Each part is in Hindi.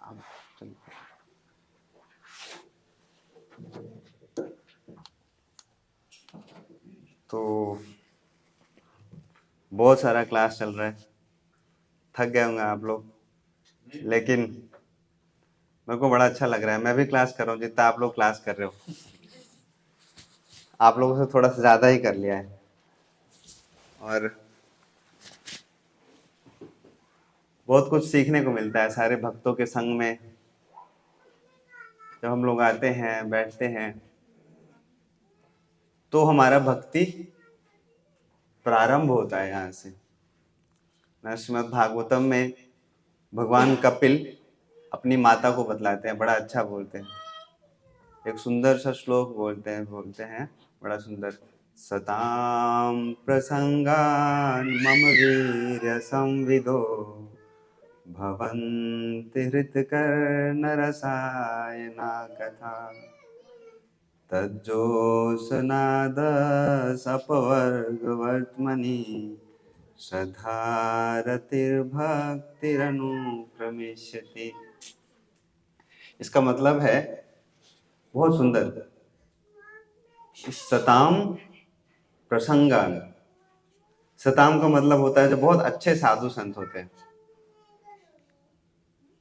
आप चलिए। तो बहुत सारा क्लास चल रहा है, थक गए होंगे आप लोग, लेकिन मेरे को बड़ा अच्छा लग रहा है। मैं भी क्लास कर रहा हूँ जितना आप लोग क्लास कर रहे हो। आप लोगों से थोड़ा सा ज़्यादा ही कर लिया है। और बहुत कुछ सीखने को मिलता है सारे भक्तों के संग में। जब हम लोग आते हैं, बैठते हैं, तो हमारा भक्ति प्रारंभ होता है यहाँ से। श्रीमद् भागवतम में भगवान कपिल अपनी माता को बतलाते हैं, बड़ा अच्छा बोलते हैं। एक सुंदर सा श्लोक बोलते हैं बड़ा सुंदर। सताम प्रसंगान मम वीर्य संविदो भवन्ति हृत्कर्ण रसायना कथा तज्जोषनाद सपवर्गवर्त्मनि श्रद्धारतिर्भक्तिरनुक्रमिष्यति। इसका मतलब है बहुत सुंदर। सताम प्रसंगान, सताम का मतलब होता है जो बहुत अच्छे साधु संत होते हैं।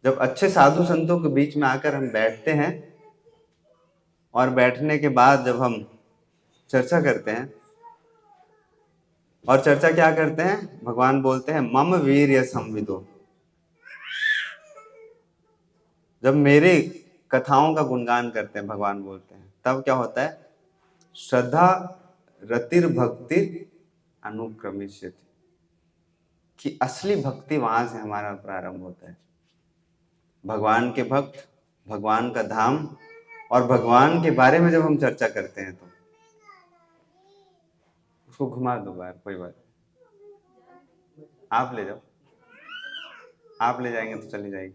जब अच्छे साधु संतों के बीच में आकर हम बैठते हैं और बैठने के बाद जब हम चर्चा करते हैं, और चर्चा क्या करते हैं, भगवान बोलते हैं मम वीर्य संविदो। जब मेरे कथाओं का गुणगान करते हैं, भगवान बोलते हैं, तब क्या होता है, श्रद्धा रतिर भक्ति अनुक्रमिष्यति, कि असली भक्ति वहां से हमारा प्रारंभ होता है। भगवान के भक्त, भगवान का धाम और भगवान के बारे में जब हम चर्चा करते हैं तो उसको घुमा दो बार, कोई बात, आप ले जाओ, आप ले जाएंगे तो चली जाएगी।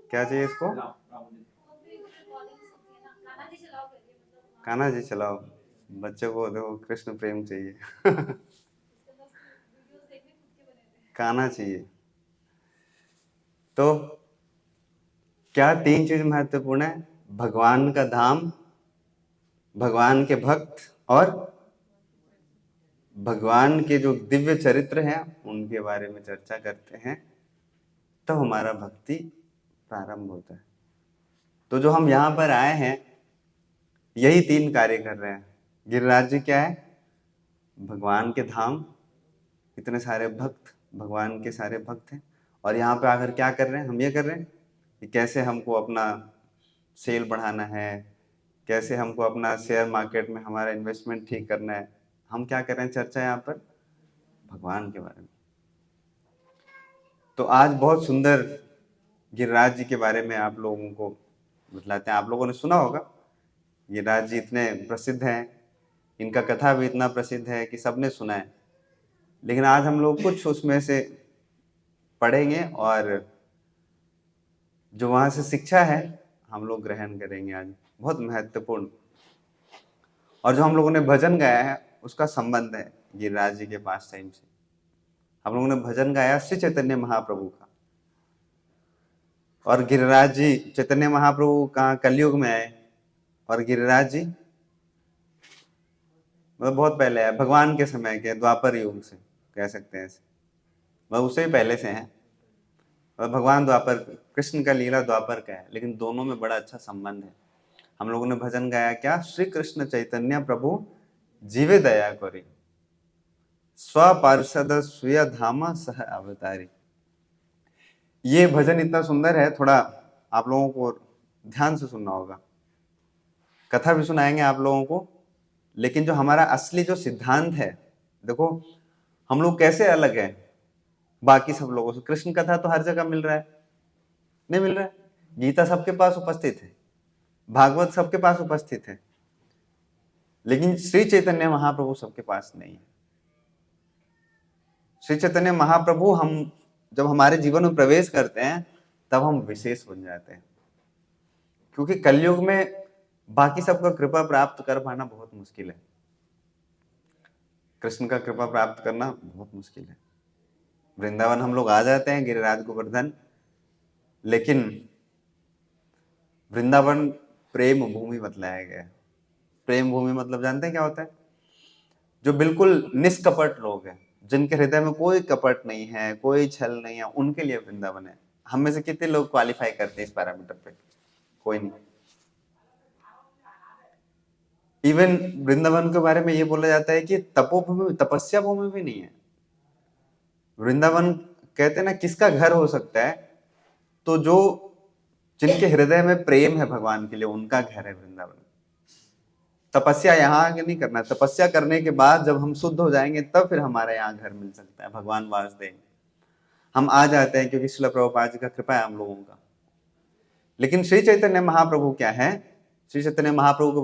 क्या चाहिए इसको? कान्हा जी चलाओ। बच्चे को देखो कृष्ण प्रेम चाहिए। कान्हा चाहिए। तो क्या तीन चीज महत्वपूर्ण है, भगवान का धाम, भगवान के भक्त और भगवान के जो दिव्य चरित्र हैं उनके बारे में चर्चा करते हैं, तो हमारा भक्ति प्रारंभ होता है। तो जो हम यहाँ पर आए हैं यही तीन कार्य कर रहे हैं। गिरिराज जी क्या है, भगवान के धाम, इतने सारे भक्त, भगवान के सारे भक्त हैं, और यहाँ पे आकर क्या कर रहे हैं, हम ये कर रहे हैं कि कैसे हमको अपना सेल बढ़ाना है, कैसे हमको अपना शेयर मार्केट में हमारा इन्वेस्टमेंट ठीक करना है। हम क्या कर रहे हैं, चर्चा यहाँ पर भगवान के बारे में। तो आज बहुत सुंदर गिरिराज जी के बारे में आप लोगों को बतलाते हैं। आप लोगों ने सुना होगा, गिरिराज जी इतने प्रसिद्ध हैं, इनका कथा भी इतना प्रसिद्ध है कि सबने सुना है। लेकिन आज हम लोग कुछ उसमें से पढ़ेंगे और जो वहां से शिक्षा है हम लोग ग्रहण करेंगे आज, बहुत महत्वपूर्ण। और जो हम लोगों ने भजन गाया है उसका संबंध है गिरिराज जी के पास टाइम से। हम लोगों ने भजन गाया श्री चैतन्य महाप्रभु का, और गिरिराज जी, चैतन्य महाप्रभु कहाँ कलयुग में आए, और गिरिराज जी मतलब बहुत पहले है, भगवान के समय के, द्वापर युग से कह सकते हैं ऐसे, मतलब उससे ही पहले से हैं। और भगवान द्वापर, कृष्ण का लीला द्वापर का है, लेकिन दोनों में बड़ा अच्छा संबंध है। हम लोगों ने भजन गाया क्या, श्री कृष्ण चैतन्य प्रभु जीवे दया करी, स्व पार्षद स्वीय धाम सह अवतारी। ये भजन इतना सुंदर है, थोड़ा आप लोगों को ध्यान से सुनना होगा। कथा भी सुनाएंगे आप लोगों को, लेकिन जो हमारा असली जो सिद्धांत है, देखो हम लोग कैसे अलग हैं बाकी सब लोगों से। कृष्ण कथा तो हर जगह मिल रहा है, नहीं मिल रहा है? गीता सबके पास उपस्थित है, भागवत सबके पास उपस्थित है, लेकिन श्री चैतन्य महाप्रभु सबके पास नहीं है। श्री चैतन्य महाप्रभु हम जब हमारे जीवन में प्रवेश करते हैं तब हम विशेष बन जाते हैं, क्योंकि कलयुग में बाकी सबका कृपा प्राप्त कर पाना बहुत मुश्किल है, कृष्ण का कृपा प्राप्त करना बहुत मुश्किल है। वृंदावन हम लोग आ जाते हैं, गिरिराज गोवर्धन, लेकिन वृंदावन प्रेम भूमि बतलाया गया है। प्रेम भूमि मतलब जानते हैं क्या होता है? जो बिल्कुल निष्कपट लोग हैं, जिनके हृदय में कोई कपट नहीं है, कोई छल नहीं है, उनके लिए वृंदावन है। हम में से कितने लोग क्वालिफाई करते हैं इस पैरामीटर पे? कोई नहीं। इवन वृंदावन के बारे में ये बोला जाता है कि तपोभूमि, तपस्या भूमि भी नहीं है वृंदावन। कहते हैं ना, किसका घर हो सकता है? तो जो जिनके हृदय में प्रेम है भगवान के लिए, उनका घर है वृंदावन। तपस्या यहाँ आगे नहीं करना, तपस्या करने के बाद जब हम शुद्ध हो जाएंगे तब फिर हमारे यहाँ घर मिल सकता है, भगवान वास देंगे। हम आ जाते हैं क्योंकि श्रील प्रभुपाद जी का कृपा है हम लोगों का। लेकिन श्री चैतन्य महाप्रभु क्या है? श्री चैतन्य महाप्रभु के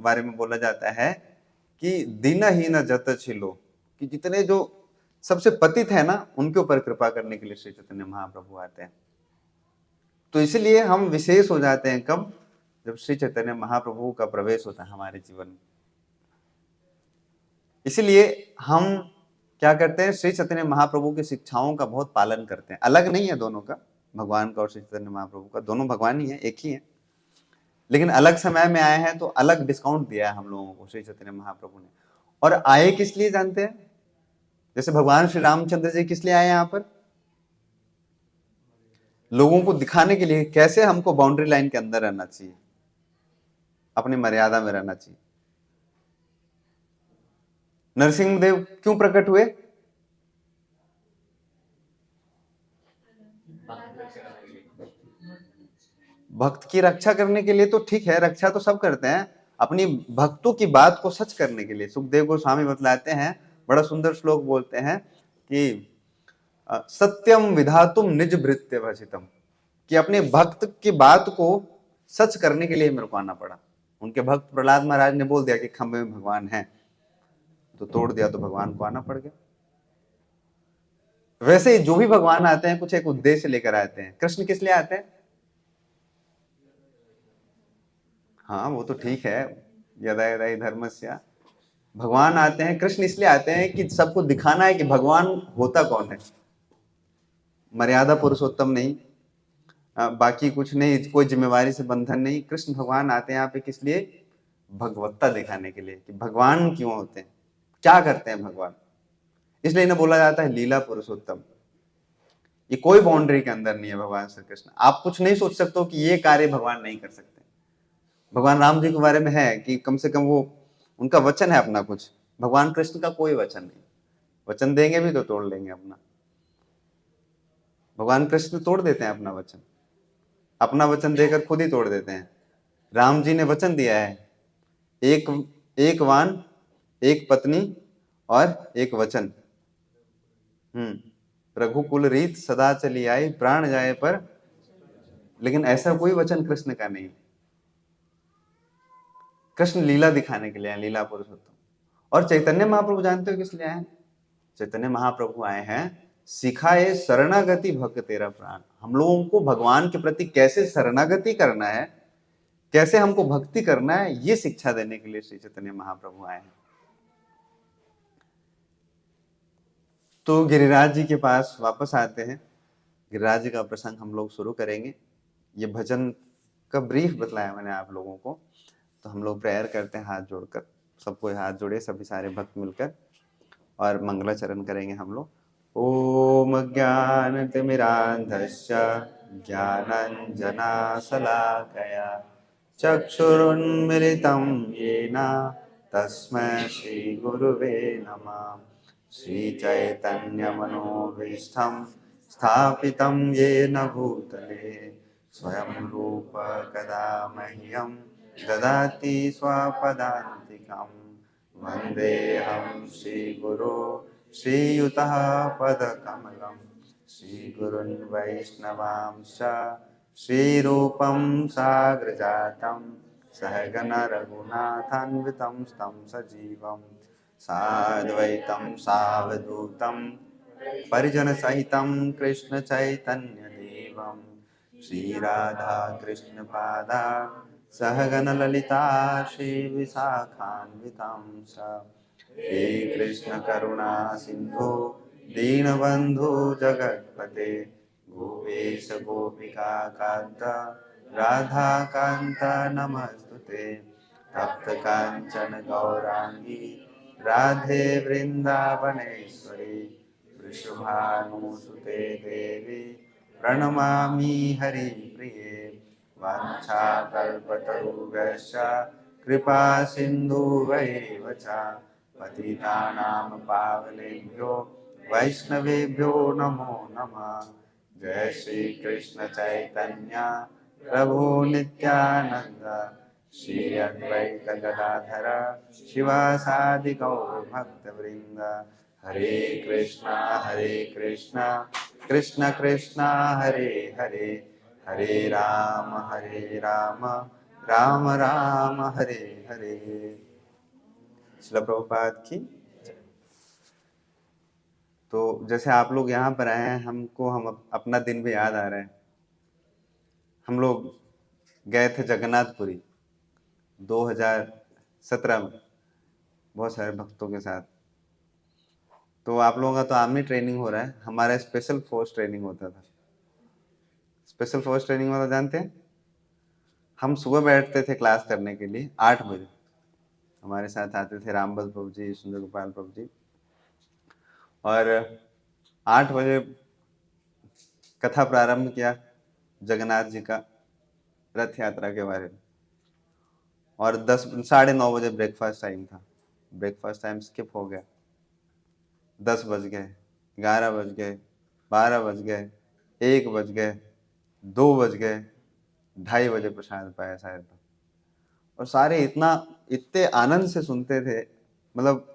बारे में बोला जाता है कि दिन ही न जत छिलो, कि जितने जो सबसे पतित है ना, उनके ऊपर कृपा करने के लिए श्री चैतन्य महाप्रभु आते हैं। तो इसलिए हम विशेष हो जाते हैं कब? जब श्री चैतन्य महाप्रभु का प्रवेश होता है हमारे जीवन में। इसलिए हम क्या करते हैं? श्री चैतन्य महाप्रभु की शिक्षाओं का बहुत पालन करते हैं। अलग नहीं है दोनों का, भगवान का और श्री चैतन्य महाप्रभु का, दोनों भगवान ही है, एक ही है, लेकिन अलग समय में आए हैं तो अलग डिस्काउंट दिया है हम लोगों को श्री चैतन्य महाप्रभु ने। और आए किस लिए जानते हैं? जैसे भगवान श्री रामचंद्र जी किस लिए आए यहाँ पर? लोगों को दिखाने के लिए कैसे हमको बाउंड्री लाइन के अंदर रहना चाहिए, अपनी मर्यादा में रहना चाहिए। नरसिंहदेव क्यों प्रकट हुए? भक्त की रक्षा करने के लिए। तो ठीक है, रक्षा तो सब करते हैं, अपनी भक्तों की बात को सच करने के लिए। सुखदेव गोस्वामी बतलाते हैं, बड़ा सुंदर श्लोक बोलते हैं कि सत्यम विधातुम निज भृत्य भजितम, कि अपने भक्त की बात को सच करने के लिए मेरे को आना पड़ा। उनके भक्त प्रहलाद महाराज ने बोल दिया कि खंबे में भगवान है, तो तोड़ दिया, तो भगवान को आना पड़ गया। वैसे ही जो भी भगवान आते हैं कुछ एक उद्देश्य लेकर आते हैं। कृष्ण किस लिए आते हैं? हाँ वो तो ठीक है, यदा यदा ही धर्मस्य, भगवान आते हैं, कृष्ण इसलिए आते हैं कि सबको दिखाना है कि भगवान होता कौन है। मर्यादा पुरुषोत्तम नहीं, बाकी कुछ नहीं, कोई जिम्मेवारी से बंधन नहीं। कृष्ण भगवान आते हैं यहाँ पे किस लिए? भगवत्ता दिखाने के लिए, कि भगवान क्यों होते हैं, क्या करते हैं भगवान। इसलिए इन्हें बोला जाता है लीला पुरुषोत्तम। ये कोई बाउंड्री के अंदर नहीं है भगवान श्री कृष्ण। आप कुछ नहीं सोच सकते हो कि ये कार्य भगवान नहीं कर सकते। भगवान राम जी के बारे में है कि कम से कम वो, उनका वचन है अपना कुछ। भगवान कृष्ण का कोई वचन नहीं, वचन देंगे भी तो तोड़ लेंगे अपना। भगवान कृष्ण तोड़ देते हैं अपना वचन, अपना वचन देकर खुद ही तोड़ देते हैं। राम जी ने वचन दिया है, एक वान, एक पत्नी और एक वचन। रघुकुल रीत सदा चली आई, प्राण जाए पर। लेकिन ऐसा कोई वचन कृष्ण का नहीं। कृष्ण लीला दिखाने के लिए आए, लीला पुरुषोत्तम। और चैतन्य महाप्रभु जानते हो किस लिए आए? चैतन्य महाप्रभु आए हैं सिखाए शरणागति भक्त तेरा प्राण। हम लोगों को भगवान के प्रति कैसे शरणागति करना है, कैसे हमको भक्ति करना है, ये शिक्षा देने के लिए श्री चैतन्य महाप्रभु आए हैं। तो गिरिराज जी के पास वापस आते हैं। गिरिराज जी का प्रसंग हम लोग शुरू करेंगे। ये भजन का ब्रीफ बतलाया मैंने आप लोगों को। तो हम लोग प्रेयर करते हैं हाथ जोड़कर, सबको हाथ जोड़े, सभी सारे भक्त मिलकर, और मंगलाचरण करेंगे हम लोग। ओम ज्ञानतिमिरान्धस्य ज्ञानाञ्जनाशलाकया चक्षुरुन्मिलितं येन तस्मै श्रीगुरुवे नमः। श्रीचैतन्यमनोभीष्टं स्थापितं येन भूतले स्वयं रूप कदा मह्यं ददाति स्वपदान्तिकम्। वन्देऽहं श्रीगुरो श्रीयुतः पदकमलं श्रीगुरुन् वैष्णवांश्च श्रीरूपं साग्रजातं सहगण रघुनाथान्वितं तं सजीवं साद्वैतं सावधूतं परिजनसहितं कृष्णचैतन्यदेवं श्रीराधाकृष्णपादा सहगन ललिता श्रीविशाखान्वितां च। हे कृष्ण करुणा सिंधु दीनबंधु जगत्पते, गोपेश गोपिका कांत राधा कांत नमस्तुते। तप्त कांचन गौरांगी राधे वृंदावनेश्वरी, वृषभानुसुते देवी प्रणमामि हरिप्रिये। वाञ्छाकल्पतरुभ्यश्च कृपा सिन्धुभ्यैव च, पतितानां पावनेभ्यो वैष्णवेभ्यो नमो नमः। जय श्री कृष्ण चैतन्य प्रभु नित्यानंद, श्री अद्वैत गदाधर शिवासादि गौर भक्त वृंद। हरे कृष्णा कृष्ण कृष्णा हरे हरे, हरे राम राम राम हरे हरे। श्रील प्रभुपाद की। तो जैसे आप लोग यहाँ पर आए हैं, हम अपना दिन भी याद आ रहा है। हम लोग गए थे जगन्नाथपुरी 2017 में बहुत सारे भक्तों के साथ। तो आप लोगों का तो आर्मी ट्रेनिंग हो रहा है, हमारा स्पेशल फोर्स ट्रेनिंग होता था। स्पेशल फोर्स ट्रेनिंग वाला जानते हैं? हम सुबह बैठते थे क्लास करने के लिए 8 बजे। हमारे साथ आते थे रामबल प्रभु जी, सुंदर गोपाल प्रभु जी, और 8 बजे कथा प्रारंभ किया जगन्नाथ जी का रथ यात्रा के बारे में, और 9:30 बजे ब्रेकफास्ट टाइम था। ब्रेकफास्ट टाइम स्किप हो गया, 10 बज गए, 11 बज गए, 12 बज गए, 1 बज गए, 2 बज गए, 2:30 बजे प्रसाद पाया शायद। और सारे इतने आनंद से सुनते थे, मतलब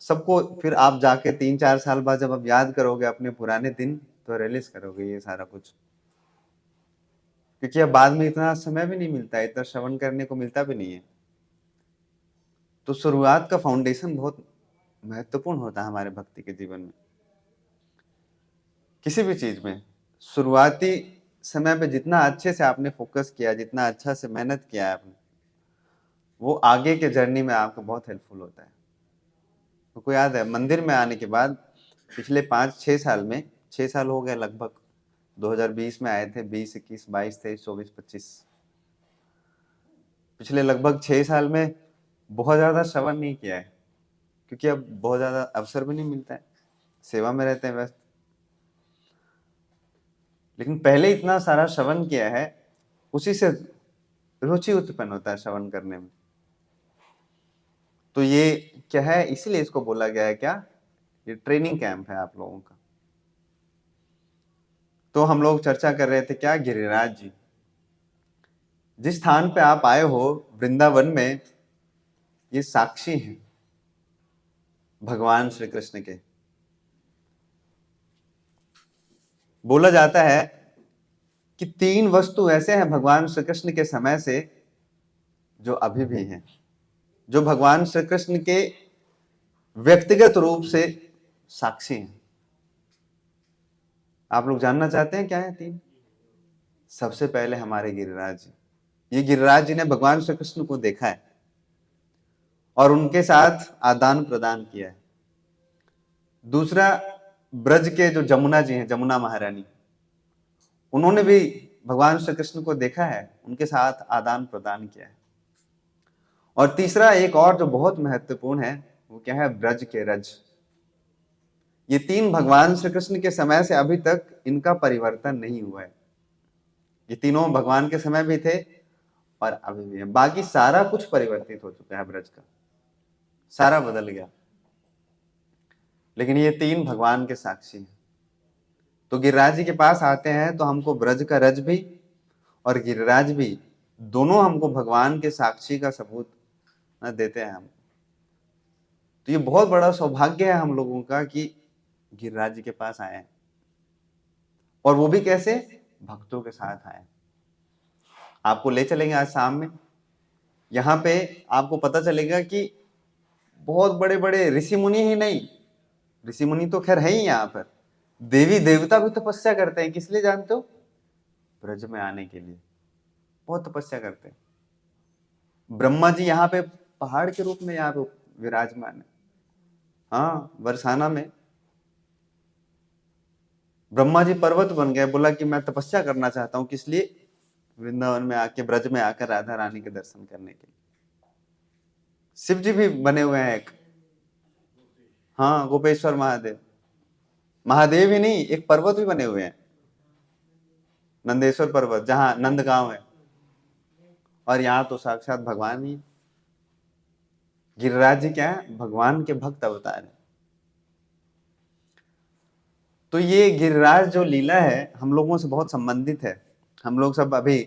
सबको। फिर आप जाके 3-4 साल बाद जब आप याद करोगे अपने पुराने दिन, तो रियलाइज करोगे ये सारा कुछ। क्योंकि अब बाद में इतना समय भी नहीं मिलता है, इतना श्रवण करने को मिलता भी नहीं है। तो शुरुआत का फाउंडेशन बहुत महत्वपूर्ण होता है हमारे भक्ति के जीवन में। किसी भी चीज में शुरुआती समय पे जितना अच्छे से आपने फोकस किया, जितना अच्छा से मेहनत किया आपने, वो आगे के जर्नी में आपको बहुत हेल्पफुल होता है। तो याद है मंदिर में आने के बाद पिछले 5-6 साल में, 6 साल हो गए लगभग, 2020 में आए थे, 20, 21, 22, 23, 24, 25, पिछले लगभग 6 साल में बहुत ज्यादा श्रवण नहीं किया है, क्योंकि अब बहुत ज्यादा अवसर भी नहीं मिलता है, सेवा में रहते हैं व्यस्त। लेकिन पहले इतना सारा श्रवण किया है, उसी से रुचि उत्पन्न होता है श्रवण करने में। तो ये क्या है, इसीलिए इसको बोला गया है क्या, ये ट्रेनिंग कैंप है आप लोगों का। तो हम लोग चर्चा कर रहे थे क्या, गिरिराज जी जिस स्थान पे आप आए हो वृंदावन में, ये साक्षी हैं भगवान श्री कृष्ण के। बोला जाता है कि 3 वस्तु ऐसे हैं भगवान श्री कृष्ण के समय से जो अभी भी हैं, जो भगवान श्री कृष्ण के व्यक्तिगत रूप से साक्षी हैं। आप लोग जानना चाहते हैं क्या है 3? सबसे पहले हमारे गिरिराज जी, ये गिरिराज जी ने भगवान श्री कृष्ण को देखा है और उनके साथ आदान प्रदान किया है। दूसरा, ब्रज के जो जमुना जी हैं, जमुना महारानी, उन्होंने भी भगवान श्री कृष्ण को देखा है, उनके साथ आदान प्रदान किया है। और तीसरा, एक और जो बहुत महत्वपूर्ण है, वो क्या है, ब्रज के रज। ये 3 भगवान श्री कृष्ण के समय से अभी तक इनका परिवर्तन नहीं हुआ है। ये तीनों भगवान के समय भी थे और अभी भी है। बाकी सारा कुछ परिवर्तित हो चुका है, ब्रज का सारा बदल गया, लेकिन ये 3 भगवान के साक्षी हैं। तो गिरिराज जी के पास आते हैं तो हमको ब्रज का रज भी और गिरिराज भी, दोनों हमको भगवान के साक्षी का सबूत देते हैं हम। तो ये बहुत बड़ा सौभाग्य है हम लोगों का कि गिरिराज जी के पास आए हैं, और वो भी कैसे, भक्तों के साथ आए। आपको ले चलेंगे आज शाम में, यहाँ पे आपको पता चलेगा कि बहुत बड़े बड़े ऋषि मुनि ही नहीं, ऋषि मुनि तो खैर है ही, यहाँ पर देवी देवता भी तपस्या करते हैं। किस लिए जानते हो? ब्रज में आने के लिए। बहुत तपस्या करते हैं। ब्रह्मा जी यहाँ पे पहाड़ के रूप में यहाँ पे विराजमान है। हाँ, बरसाना में ब्रह्मा जी पर्वत बन गए, बोला कि मैं तपस्या करना चाहता हूँ, किस लिए? वृंदावन में आके, ब्रज में आकर राधा रानी के दर्शन करने के लिए। शिव जी भी बने हुए हैं एक, हाँ, गोपेश्वर महादेव। महादेव ही नहीं, एक पर्वत भी बने हुए हैं, नंदेश्वर पर्वत, जहां नंदगांव है। और यहाँ तो साक्षात भगवान ही। गिरिराज जी क्या है? भगवान के भक्त अवतार है। तो ये गिरिराज जो लीला है हम लोगों से बहुत संबंधित है। हम लोग सब अभी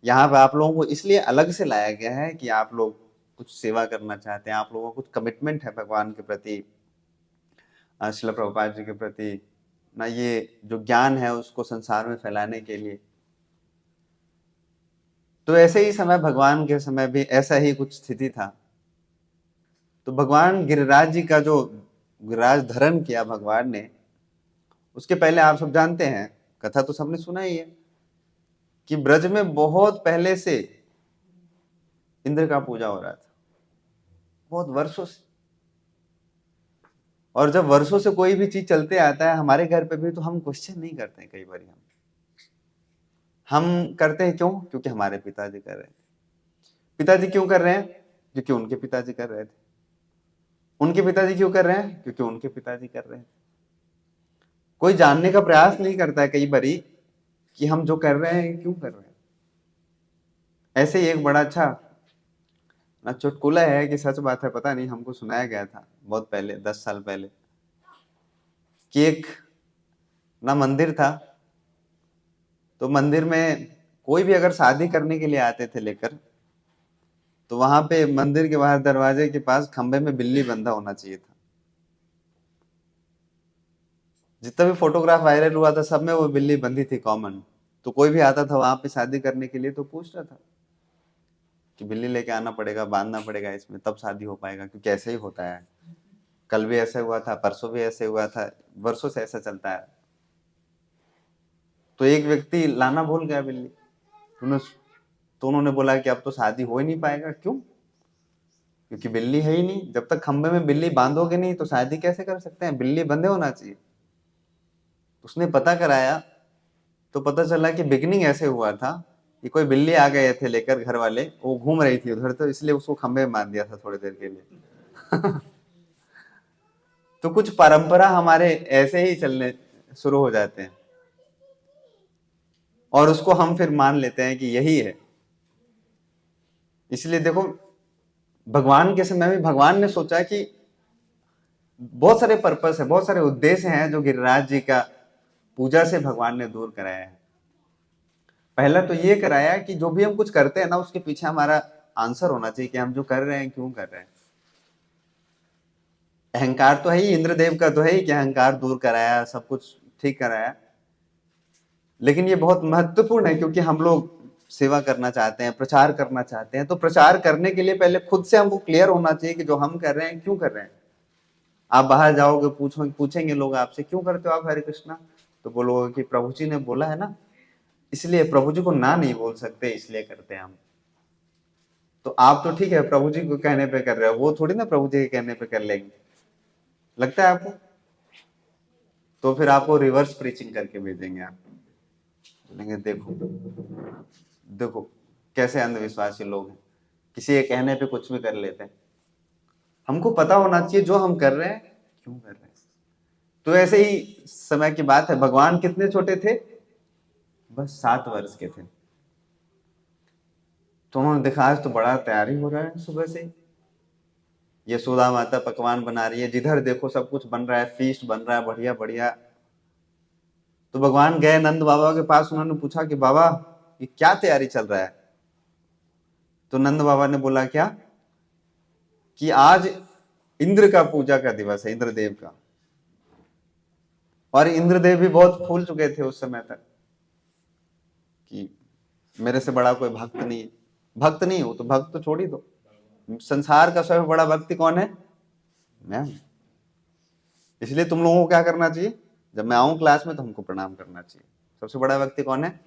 यहाँ पे आप लोगों को इसलिए अलग से लाया गया है कि आप लोग कुछ सेवा करना चाहते हैं, आप लोगों को कुछ कमिटमेंट है भगवान के प्रति, श्रील प्रभुपाद जी के प्रति ना, ये जो ज्ञान है उसको संसार में फैलाने के लिए। तो ऐसे ही समय, भगवान के समय भी ऐसा ही कुछ स्थिति था। तो भगवान गिरिराज जी का जो गिरिराज धरण किया भगवान ने, उसके पहले आप सब जानते हैं, कथा तो सबने सुना ही है, कि ब्रज में बहुत पहले से इंद्र का पूजा हो रहा था, बहुत वर्षों से। और जब वर्षों से कोई भी चीज चलते आता है हमारे घर पे भी, तो हम क्वेश्चन नहीं करते हैं। कई बार हम करते हैं, क्यों? क्योंकि हमारे पिताजी कर रहे थे। पिताजी क्यों कर रहे हैं? क्योंकि उनके पिताजी कर रहे थे। उनके पिताजी क्यों कर रहे हैं? क्योंकि उनके पिताजी कर रहे हैं। कोई जानने का प्रयास नहीं करता है कई बारी कि हम जो कर रहे हैं क्यों कर रहे हैं। ऐसे ही एक बड़ा अच्छा ना चुटकुला है, कि सच बात है पता नहीं, हमको सुनाया गया था बहुत पहले, 10 साल पहले, कि एक ना मंदिर था। तो मंदिर में कोई भी अगर शादी करने के लिए आते थे लेकर, तो वहां पे मंदिर के बाहर दरवाजे के पास खंबे में बिल्ली बंधा होना चाहिए था। जितना भी फोटोग्राफ वायरल हुआ था सब में वो बिल्ली बंधी थी, कॉमन। तो कोई भी आता था वहां पे शादी करने के लिए तो पूछ रहा था कि बिल्ली लेके आना पड़ेगा, बांधना पड़ेगा इसमें, तब शादी हो पाएगा, क्योंकि ऐसे ही होता है। कल भी ऐसे हुआ था, परसों भी ऐसे हुआ था, वर्षों से ऐसा चलता है। तो एक व्यक्ति लाना भूल गया बिल्ली। तो उन्होंने बोला कि अब तो शादी हो ही नहीं पाएगा। क्यों? क्योंकि बिल्ली है ही नहीं। जब तक खंबे में बिल्ली बांधोगे नहीं तो शादी कैसे कर सकते हैं? बिल्ली बंधे होना चाहिए। उसने पता कराया तो पता चला कि बिगनिंग ऐसे हुआ था कि कोई बिल्ली आ गए थे लेकर घर वाले, वो घूम रही थी उधर, तो इसलिए उसको खंबे में बांध दिया था थोड़ी देर के लिए। तो कुछ परंपरा हमारे ऐसे ही चलने शुरू हो जाते हैं और उसको हम फिर मान लेते हैं कि यही है। इसलिए देखो, भगवान के समय में भगवान ने सोचा कि बहुत सारे पर्पस है, बहुत सारे उद्देश्य हैं जो गिरिराज जी का पूजा से भगवान ने दूर कराया है। पहला तो ये कराया कि जो भी हम कुछ करते हैं ना, उसके पीछे हमारा आंसर होना चाहिए कि हम जो कर रहे हैं क्यों कर रहे हैं। अहंकार तो है ही, इंद्रदेव का तो है ही कि अहंकार दूर कराया, सब कुछ ठीक कराया। लेकिन ये बहुत महत्वपूर्ण है क्योंकि हम लोग सेवा करना चाहते हैं, प्रचार करना चाहते हैं। तो प्रचार करने के लिए पहले खुद से हमको क्लियर होना चाहिए कि जो हम कर रहे हैं क्यों कर रहे हैं। आप बाहर जाओगे, पूछेंगे लोग आपसे, क्यों करते हो आप हरे कृष्णा? तो बोलोगे कि प्रभु जी ने बोला है ना, इसलिए। प्रभु जी को ना नहीं बोल सकते, इसलिए करते हैं हम। तो आप तो ठीक है प्रभु जी को कहने पे कर रहे हो, वो थोड़ी ना प्रभु जी के कहने पे कर लेंगे। लगता है आपको? तो फिर आपको रिवर्स प्रीचिंग करके भेजेंगे। आप बोलेंगे देखो देखो कैसे अंधविश्वासी लोग हैं, किसी के कहने पे कुछ भी कर लेते हैं। हमको पता होना चाहिए जो हम कर रहे हैं क्यों कर रहे हैं। तो ऐसे ही समय की बात है, भगवान कितने छोटे थे? बस 7 वर्ष के थे। तो उन्होंने देखा आज तो बड़ा तैयारी हो रहा है सुबह से। यशोदा माता पकवान बना रही है, जिधर देखो सब कुछ बन रहा है, फीस्ट बन रहा है, बढ़िया बढ़िया। तो भगवान गए नंद बाबा के पास, उन्होंने पूछा कि बाबा ये क्या तैयारी चल रहा है? तो नंद बाबा ने बोला क्या? कि आज इंद्र का पूजा का दिवस है, इंद्रदेव का। और इंद्रदेव भी बहुत फूल चुके थे उस समय तक कि मेरे से बड़ा कोई भक्त नहीं है। भक्त नहीं हो तो भक्त तो छोड़ ही दो, संसार का सबसे बड़ा भक्ति कौन है? मैं हूं। इसलिए तुम लोगों को क्या करना चाहिए? जब मैं आऊं क्लास में तो हमको प्रणाम करना चाहिए। सबसे बड़ा व्यक्ति कौन है?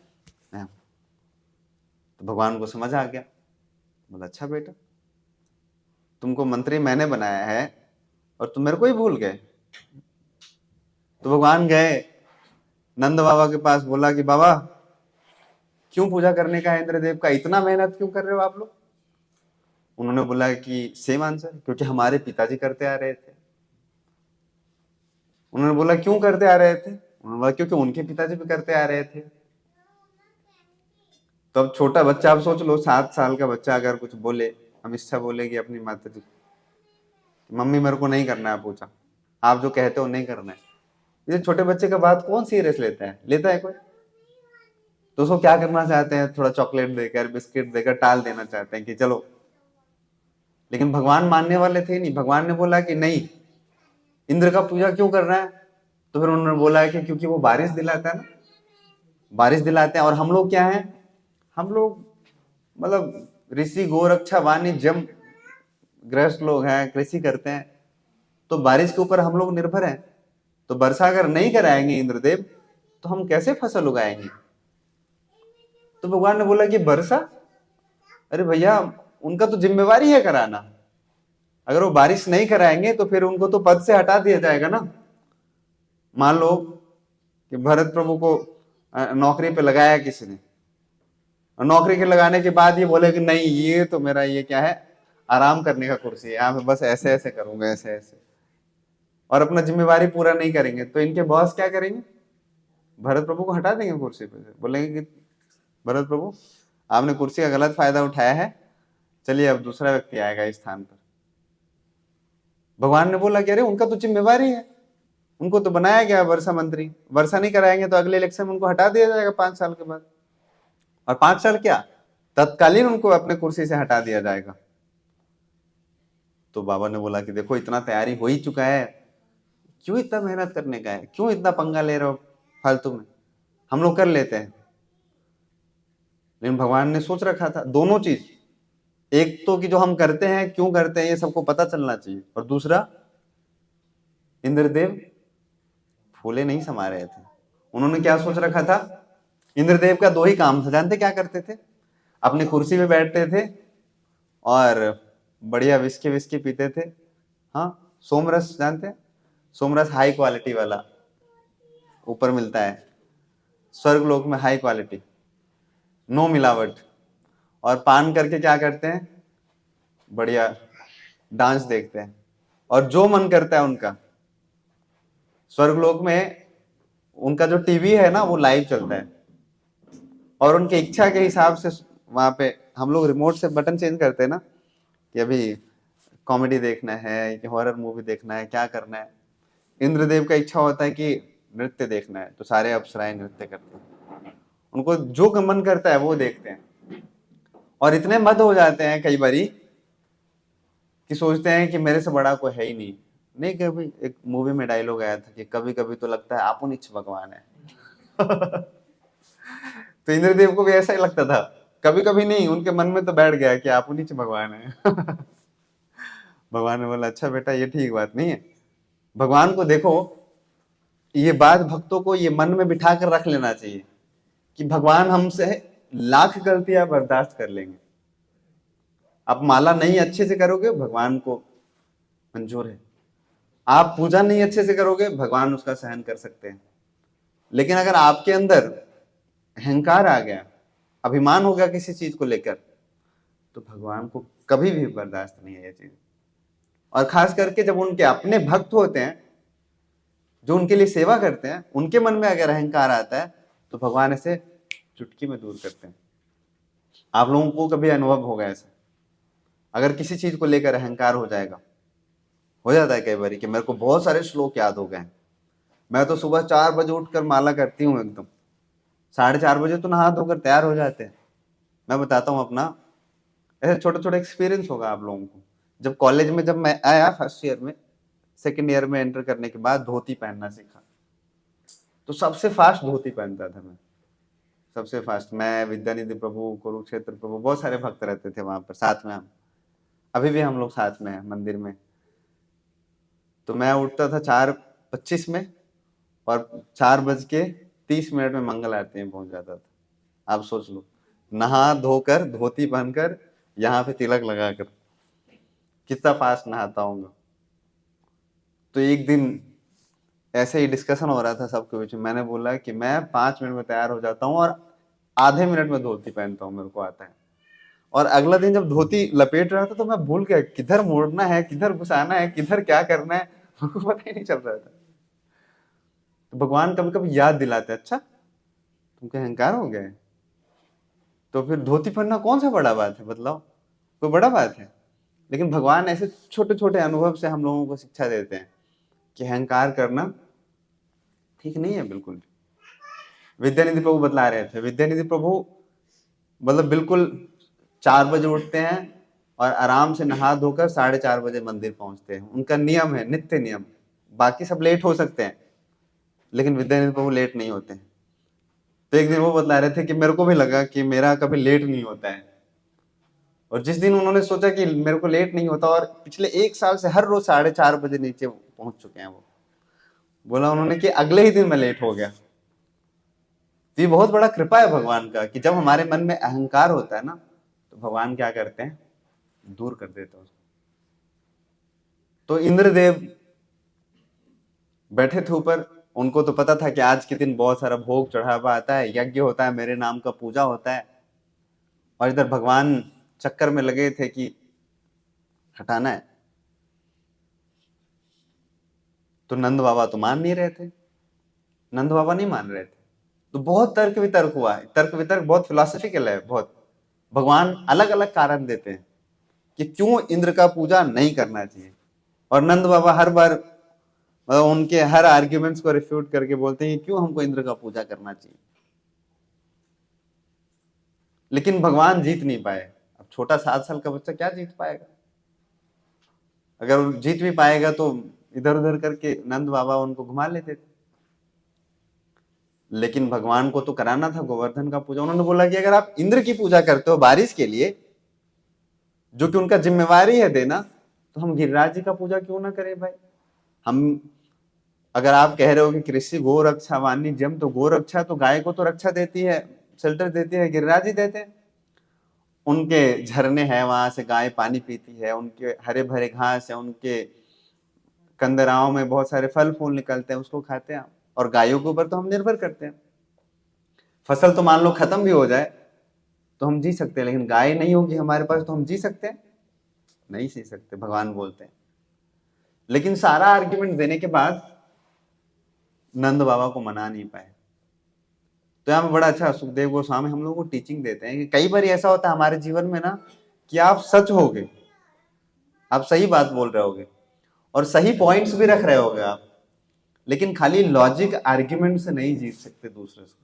मैं हूं। तो भगवान को समझ आ गया, बोला अच्छा बेटा, तुमको मंत्री मैंने बनाया है और तुम मेरे को ही भूल गए। तो भगवान गए नंद बाबा के पास, बोला कि बाबा क्यों पूजा करने का है इंद्रदेव का, इतना मेहनत क्यों कर रहे हो आप लोग? उन्होंने बोला कि सेम आंसर, क्योंकि हमारे पिताजी करते आ रहे थे। उन्होंने बोला क्यों करते आ रहे थे? उन्होंने बोला क्योंकि उनके पिताजी भी करते आ रहे थे। तो अब छोटा बच्चा, आप सोच लो 7 साल का बच्चा अगर कुछ बोले, हमेशा बोलेगी अपनी माता जी, मम्मी मेरे को नहीं करना है पूछा, आप जो कहते हो नहीं करना है। ये छोटे बच्चे का बात कौन सीरियस लेता है? लेता है कोई? तो उसको क्या करना चाहते हैं, थोड़ा चॉकलेट देकर बिस्किट देकर टाल देना चाहते हैं कि चलो। लेकिन भगवान मानने वाले थे नहीं, भगवान ने बोला कि नहीं, इंद्र का पूजा क्यों कर रहा है? तो फिर उन्होंने बोला कि क्योंकि वो बारिश दिलाता है ना, बारिश दिलाते हैं। और हम लोग क्या हैं, हम लोग मतलब ऋषि गोरक्षा वाणी जम गृहस्थ लोग हैं, कृषि करते हैं, तो बारिश के ऊपर हम लोग निर्भर हैं। तो वर्षा अगर नहीं कराएंगे इंद्रदेव तो हम कैसे फसल उगाएंगे? तो भगवान ने बोला कि वर्षा, अरे भैया उनका तो जिम्मेवारी है कराना, अगर वो बारिश नहीं कराएंगे तो फिर उनको तो पद से हटा दिया जाएगा ना। मान लो कि भरत प्रभु को नौकरी पे लगाया किसी ने, और नौकरी के लगाने के बाद ये बोले कि नहीं ये तो मेरा ये क्या है, आराम करने का कुर्सी है, यहाँ पे बस ऐसे ऐसे करूंगा, ऐसे ऐसे, और अपना जिम्मेवारी पूरा नहीं करेंगे, तो इनके बॉस क्या करेंगे? भरत प्रभु को हटा देंगे कुर्सी पे से, बोलेंगे कि भरत प्रभु आपने कुर्सी का गलत फायदा उठाया है, चलिए अब दूसरा व्यक्ति आएगा इस स्थान पर। भगवान ने बोला कि अरे उनका तो जिम्मेवारी है, उनको तो बनाया गया वर्षा मंत्री, वर्षा नहीं कराएंगे तो अगले इलेक्शन में उनको हटा दिया जाएगा 5 साल के बाद। और 5 साल क्या, तत्कालीन उनको अपने कुर्सी से हटा दिया जाएगा। तो बाबा ने बोला कि देखो इतना तैयारी हो ही चुका है, क्यों इतना मेहनत करने का है, क्यों इतना पंगा ले रहे हो फालतू में, हम लोग कर लेते हैं। लेकिन भगवान ने सोच रखा था दोनों चीज, एक तो कि जो हम करते हैं क्यों करते हैं ये सबको पता चलना चाहिए, और दूसरा इंद्रदेव फूले नहीं समा रहे थे। उन्होंने क्या सोच रखा था, इंद्रदेव का 2 ही काम था, जानते क्या करते थे? अपनी कुर्सी पे बैठते थे और बढ़िया विस्की विस्की पीते थे। हाँ, सोमरस जानते हैं? सोमरस हाई क्वालिटी वाला ऊपर मिलता है स्वर्ग लोक में, हाई क्वालिटी, नो मिलावट। और पान करके क्या करते हैं, बढ़िया डांस देखते हैं, और जो मन करता है उनका स्वर्ग लोक में, उनका जो टीवी है ना वो लाइव चलता है, और उनके इच्छा के हिसाब से वहां पे हम लोग रिमोट से बटन चेंज करते हैं ना, कि अभी कॉमेडी देखना है कि हॉरर मूवी देखना है, क्या करना है। इंद्रदेव का इच्छा होता है कि नृत्य देखना है, तो सारे अप्सराएं नृत्य करते हैं, उनको जो मन करता है वो देखते हैं। और इतने मद हो जाते हैं कई बारी कि सोचते हैं कि मेरे से बड़ा कोई है ही नहीं। नहीं, कभी एक मूवी में डायलॉग आया था कि कभी कभी तो लगता है आपुनिच भगवान है। तो इंद्रदेव को भी ऐसा ही लगता था, कभी कभी नहीं, उनके मन में तो बैठ गया कि आपुनिच भगवान है। भगवान ने बोला अच्छा बेटा ये ठीक बात नहीं है। भगवान को देखो, ये बात भक्तों को ये मन में बिठा कर रख लेना चाहिए कि भगवान हमसे लाख गलतियां बर्दाश्त कर लेंगे। आप माला नहीं अच्छे से करोगे, भगवान को मंजूर है। आप पूजा नहीं अच्छे से करोगे, भगवान उसका सहन कर सकते हैं। लेकिन अगर आपके अंदर अहंकार आ गया, अभिमान हो गया किसी चीज को लेकर, तो भगवान को कभी भी बर्दाश्त नहीं है ये चीज। और खास करके जब उनके अपने भक्त होते हैं, जो उनके लिए सेवा करते हैं, उनके मन में अगर अहंकार आता है तो भगवान इसे चुटकी में दूर करते हैं। आप लोगों को कभी अनुभव होगा ऐसा, अगर किसी चीज को लेकर अहंकार हो जाएगा, हो जाता है कई बार कि मेरे को बहुत सारे श्लोक याद हो गए हैं, मैं तो सुबह 4 बजे उठकर माला करती हूँ एकदम, 4:30 बजे तो नहा धोकर तैयार हो जाते हैं। मैं बताता हूँ अपना, ऐसे छोटे छोटे एक्सपीरियंस होगा आप लोगों को। जब कॉलेज में जब मैं आया फर्स्ट ईयर में, सेकेंड ईयर में एंटर करने के बाद धोती पहनना सीखा, तो सबसे फास्ट धोती पहनता था मैं, सबसे फास्ट। मैं, विद्यानिधि प्रभु, कुरुक्षेत्र प्रभु, बहुत सारे भक्त रहते थे वहां पर साथ में, हम अभी भी हम लोग साथ में हैं मंदिर में। तो मैं उठता था 4:25 में, और 4:30 में मंगल आरती में पहुंच जाता था। आप सोच लो, नहा धोकर, धोती पहनकर, यहाँ पे तिलक लगाकर, कितना फास्ट नहाता हूँ। तो एक दिन ऐसे ही डिस्कशन हो रहा था सबके बीच में, मैंने बोला कि मैं 5 मिनट में तैयार हो जाता हूँ और आधे मिनट में धोती पहनता हूँ, मेरे को आता है। और अगला दिन जब धोती लपेट रहा था तो मैं भूल गया किधर मोड़ना है, किधर घुसाना है, किधर क्या करना है, मुझको पता ही नहीं चल रहा था। तो भगवान कभी कभी याद दिलाते, अच्छा तुमको अहंकार हो गया है, तो फिर धोती पहनना कौन सा बड़ा बात है, बतलाओ, कोई बड़ा बात है। लेकिन भगवान ऐसे छोटे छोटे अनुभव से हम लोगों को शिक्षा देते हैं कि अहंकार करना ठीक नहीं है बिल्कुल। विद्यानिधि प्रभु बतला रहे थे, विद्यानिधि प्रभु मतलब बिल्कुल 4 बजे उठते हैं और आराम से नहा धोकर 4:30 बजे मंदिर पहुंचते हैं। उनका नियम है, नित्य नियम। बाकी सब लेट हो सकते हैं लेकिन विद्यानिधि प्रभु लेट नहीं होते हैं। तो एक दिन वो बतला रहे थे कि मेरे को भी लगा कि मेरा कभी लेट नहीं होता है, और जिस दिन उन्होंने सोचा कि मेरे को लेट नहीं होता, और पिछले 1 साल से हर रोज 4:30 बजे नीचे पहुंच चुके हैं वो, बोला उन्होंने कि अगले ही दिन मैं लेट हो गया। तो ये बहुत बड़ा कृपा है भगवान का कि जब हमारे मन में अहंकार होता है ना, तो भगवान क्या करते हैं, दूर कर देते हैं उसको। तो इंद्रदेव बैठे थे ऊपर, उनको तो पता था कि आज के दिन बहुत सारा भोग चढ़ावा आता है, यज्ञ होता है, मेरे नाम का पूजा होता है, और इधर भगवान चक्कर में लगे थे कि हटाना है। तो नंद बाबा तो मान नहीं रहे थे, नंद बाबा नहीं मान रहे थे। तो बहुत तर्क वितर्क हुआ, तर्क वितर्क बहुत फिलोसफिकल है, बहुत। भगवान अलग अलग कारण देते हैं कि क्यों इंद्र का पूजा नहीं करना चाहिए, और नंद बाबा हर बार मतलब उनके हर आर्ग्यूमेंट्स को रिफ्यूट करके बोलते हैं कि क्यों हमको इंद्र का पूजा करना चाहिए। लेकिन भगवान जीत नहीं पाए। अब छोटा 7 साल का बच्चा क्या जीत पाएगा, अगर जीत भी पाएगा तो इधर उधर करके नंद बाबा उनको घुमा लेते थे। लेकिन भगवान को तो कराना था गोवर्धन का पूजा। उन्होंने बोला कि अगर आप इंद्र की पूजा करते हो बारिश के लिए, जो कि उनका जिम्मेवारी है देना, तो हम गिरिराज जी का पूजा क्यों ना करें भाई। हम, अगर आप कह रहे हो कि कृषि गो रक्षा वाणिज्यम, तो गो रक्षा तो गाय को तो रक्षा देती है, शेल्टर देती है, गिरिराज जी देते हैं। उनके झरने हैं, वहां से गाय पानी पीती है, उनके हरे भरे घास है, उनके कंदराओं में बहुत सारे फल फूल निकलते हैं, उसको खाते हैं। और गायों के ऊपर तो हम निर्भर करते हैं। फसल तो मान लो खत्म भी हो जाए तो हम जी सकते हैं, लेकिन गाय नहीं होगी हमारे पास तो हम जी सकते हैं नहीं, जी सकते, भगवान बोलते हैं। लेकिन सारा आर्ग्यूमेंट देने के बाद नंद बाबा को मना नहीं पाए। तो यहाँ पे बड़ा अच्छा सुखदेव गोस्वामी हम लोगों को टीचिंग देते हैं कि कई बार ऐसा होता है हमारे जीवन में ना कि आप सच होगे, आप सही बात बोल रहे होगे और सही पॉइंट्स भी रख रहे होगे आप, लेकिन खाली लॉजिक आर्ग्यूमेंट से नहीं जीत सकते दूसरे से।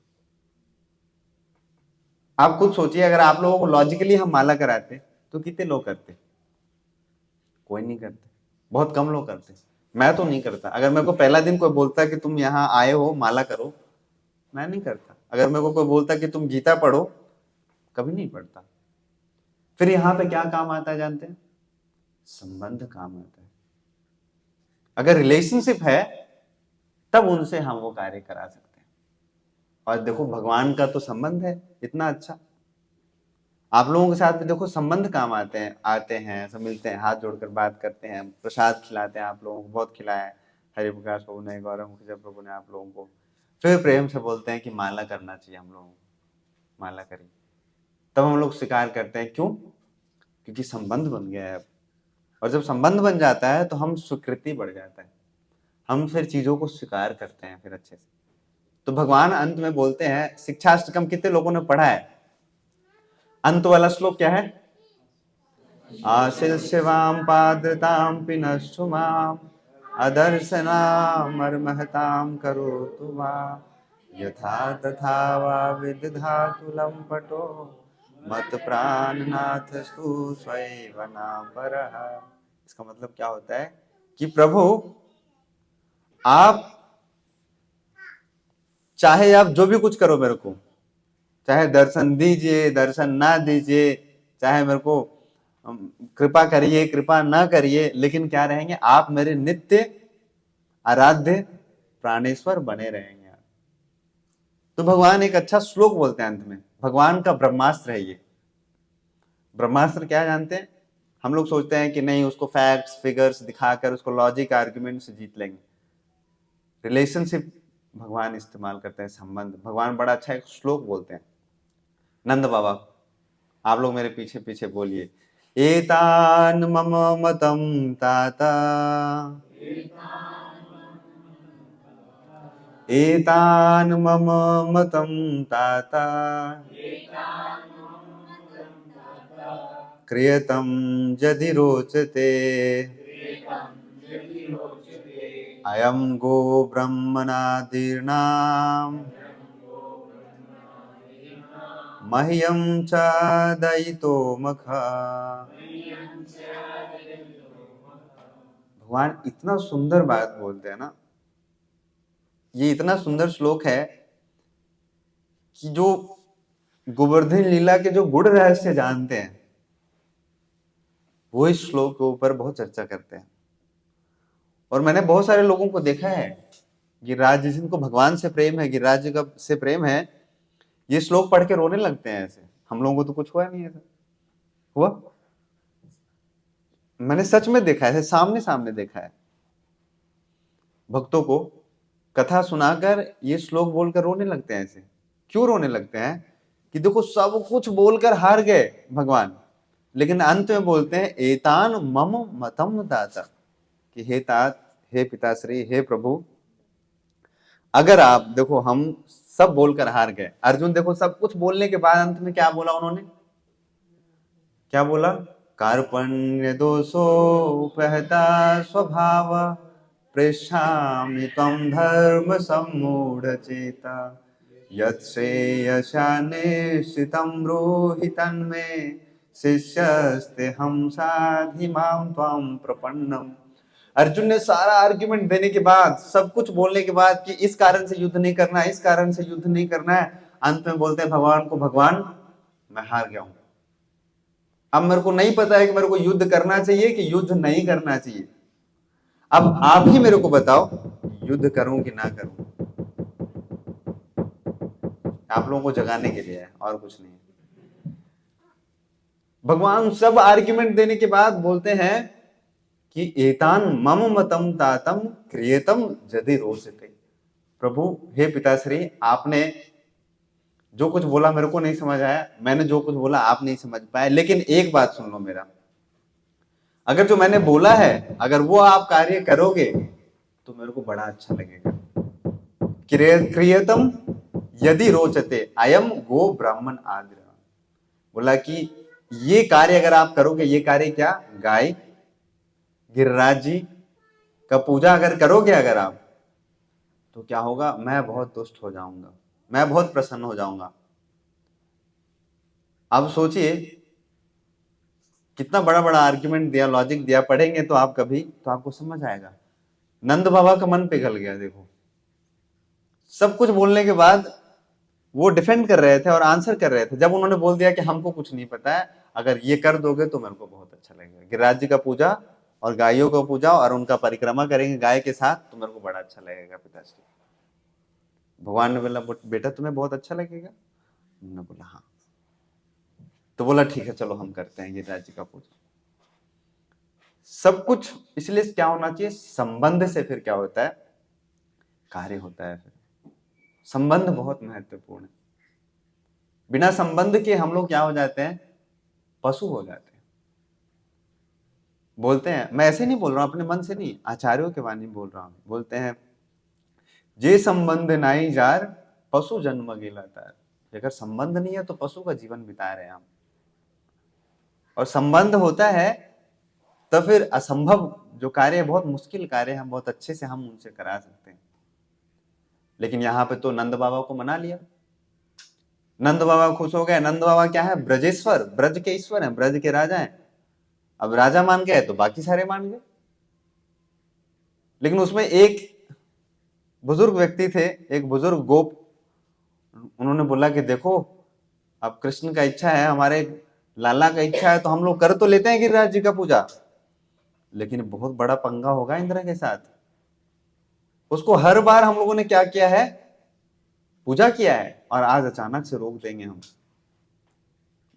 आप खुद सोचिए, अगर आप लोगों को लॉजिकली हम माला कराते तो कितने लोग करते, कोई नहीं करते, बहुत कम लोग करते। मैं तो नहीं करता। अगर मेरे को पहला दिन कोई बोलता कि तुम यहाँ आए हो माला करो, मैं नहीं करता। अगर मेरे को कोई बोलता कि तुम गीता पढ़ो, कभी नहीं पढ़ता। फिर यहाँ पे क्या काम आता है जानते हैं, संबंध काम आता है। अगर रिलेशनशिप है तब उनसे हम वो कार्य करा सकते हैं। और देखो भगवान का तो संबंध है इतना अच्छा, आप लोगों के साथ भी देखो संबंध काम आते हैं, सब मिलते हैं, हाथ जोड़कर बात करते हैं, प्रसाद खिलाते हैं, आप लोगों को बहुत खिलाया है हरि प्रकाश प्रभु ने, गौरव मुखर्जी प्रभु ने आप लोगों को। फिर प्रेम से बोलते हैं कि माला करना चाहिए हम लोगों को, माला करिए। तब हम लोग स्वीकार करते हैं, क्यों, क्योंकि संबंध बन गया है अब। और जब संबंध बन जाता है तो हम स्वीकृति बढ़ जाता है, हम फिर चीजों को स्वीकार करते हैं फिर अच्छे से। तो भगवान अंत में बोलते हैं, शिक्षाष्टकम कितने लोगों ने पढ़ा है, अंत वाला श्लोक क्या है, आशिष्यवाम पादताम पिनश्चु माम अदर्शनामर्महताम करोतु मां यथा तथा वा विदधातु लंपटो मत प्राणनाथ स्वैव नापरः। इसका मतलब क्या होता है कि प्रभु आप चाहे आप जो भी कुछ करो मेरे को, चाहे दर्शन दीजिए, दर्शन ना दीजिए, चाहे मेरे को कृपा करिए, कृपा ना करिए, लेकिन क्या रहेंगे आप मेरे नित्य आराध्य प्राणेश्वर बने रहेंगे। तो भगवान एक अच्छा श्लोक बोलते हैं अंत में, भगवान का ब्रह्मास्त्र है ये। ब्रह्मास्त्र क्या जानते हैं? हम लोग सोचते हैं कि नहीं, उसको फैक्ट्स फिगर्स दिखाकर उसको लॉजिक आर्ग्यूमेंट से जीत लेंगे। रिलेशनशिप भगवान इस्तेमाल करते हैं, संबंध। भगवान बड़ा अच्छा एक श्लोक बोलते हैं, नंद बाबा, आप लोग मेरे पीछे पीछे बोलिए। एतान मम मतम ताता, एतान मम मतम ताता, क्रियतम यदि रोचते, अयम गो ब्रह्मणादीर्णाम मह्यम च दयितो मखा। भगवान इतना सुंदर बात बोलते हैं ना, ये इतना सुंदर श्लोक है कि जो गोवर्धन लीला के जो गुण रहस्य जानते हैं वो इस श्लोक के ऊपर बहुत चर्चा करते हैं। और मैंने बहुत सारे लोगों को देखा है, गिरिराज जी जिनको भगवान से प्रेम है, गिरिराज जी का से प्रेम है, ये श्लोक पढ़ के रोने लगते हैं ऐसे। हम लोगों को तो कुछ हुआ नहीं ऐसा, हुआ? मैंने सच में देखा है, सामने सामने देखा है भक्तों को कथा सुनाकर ये श्लोक बोलकर रोने लगते हैं ऐसे। क्यों रोने लगते हैं? कि देखो सब कुछ बोलकर हार गए भगवान, लेकिन अंत में बोलते हैं एतान मम मतम दाता, कि हे तात, हे पिताश्री, हे प्रभु, अगर आप देखो हम सब बोलकर हार गए। अर्जुन देखो सब कुछ बोलने के बाद अंत में क्या बोला उन्होंने? क्या बोला? कार्पण्य दोषो उपहता स्वभाव, पृच्छामि त्वं धर्म सम्मूढ़ चेता, यच्छ्रेयशानिश्चितं ब्रूहि तन्मे, शिष्यस्तेऽहं साधि मां त्वां प्रपन्नम्। अर्जुन ने सारा आर्ग्यूमेंट देने के बाद, सब कुछ बोलने के बाद कि इस कारण से युद्ध नहीं करना है, इस कारण से युद्ध नहीं करना है, अंत में बोलते हैं भगवान को, भगवान मैं हार गया हूं, अब मेरे को नहीं पता है कि मेरे को युद्ध करना चाहिए कि युद्ध नहीं करना चाहिए। अब आप ही मेरे को बताओ, युद्ध करूं कि ना करूं? आप लोगों को जगाने के लिए है और कुछ नहीं। भगवान सब आर्ग्यूमेंट देने के बाद बोलते हैं कि एतान मम मतम तातम क्रियतम यदि रोचते। प्रभु, हे पिताश्री, आपने जो कुछ बोला मेरे को नहीं समझ आया, मैंने जो कुछ बोला आप नहीं समझ पाए, लेकिन एक बात सुन लो मेरा, अगर जो मैंने बोला है अगर वो आप कार्य करोगे तो मेरे को बड़ा अच्छा लगेगा। क्रियतम यदि रोचते अयम गो ब्राह्मण आदि, बोला कि ये कार्य अगर आप करोगे, ये कार्य क्या? गाय गिरिराज जी का पूजा अगर करोगे अगर आप, तो क्या होगा? मैं बहुत तुष्ट हो जाऊंगा, मैं बहुत प्रसन्न हो जाऊंगा। अब सोचिए कितना बड़ा बड़ा आर्ग्यूमेंट दिया, लॉजिक दिया, पढ़ेंगे तो आप कभी तो आपको समझ आएगा। नंद बाबा का मन पिघल गया। देखो सब कुछ बोलने के बाद वो डिफेंड कर रहे थे और आंसर कर रहे थे, जब उन्होंने बोल दिया कि हमको कुछ नहीं पता है, अगर ये कर दोगे तो मेरे को बहुत अच्छा लगेगा। गिरिराज जी का पूजा और गायों का पूजा और उनका परिक्रमा करेंगे गाय के साथ, तो मेरे को बड़ा अच्छा लगेगा पिताश्री। भगवान ने बोला बेटा तुम्हें बहुत अच्छा लगेगा? उन्होंने बोला हाँ। तो बोला ठीक है चलो हम करते हैं गिरिराज जी का पूजा। सब कुछ इसलिए क्या होना चाहिए? संबंध से फिर क्या होता है? कार्य होता है। फिर संबंध बहुत महत्वपूर्ण है। बिना संबंध के हम लोग क्या हो जाते हैं? पशु हो जाते हैं। बोलते हैं, मैं ऐसे नहीं बोल रहा हूं, अपने मन से नहीं, आचार्यों के वाणी बोल रहा हूं, बोलते हैं जे संबंध नाई जार पशु जन्म गेला तार। अगर संबंध नहीं है तो पशु का जीवन बिता रहे हैं हम। और संबंध होता है तो फिर असंभव जो कार्य, बहुत मुश्किल कार्य हम बहुत अच्छे से हम उनसे करा सकते हैं। लेकिन यहाँ पे तो नंद बाबा को मना लिया, नंद बाबा खुश हो गए। नंद बाबा क्या है? ब्रजेश्वर, ब्रज के ईश्वर हैं, ब्रज के राजा हैं। अब राजा मान गए तो बाकी सारे मान गए। लेकिन उसमें एक बुजुर्ग व्यक्ति थे, एक बुजुर्ग गोप, उन्होंने बोला कि देखो अब कृष्ण का इच्छा है, हमारे लाला का इच्छा है, तो हम लोग कर तो लेते हैं गिरिराज जी का पूजा, लेकिन बहुत बड़ा पंगा होगा इंद्र के साथ। उसको हर बार हम लोगों ने क्या किया है? पूजा किया है, और आज अचानक से रोक देंगे हम।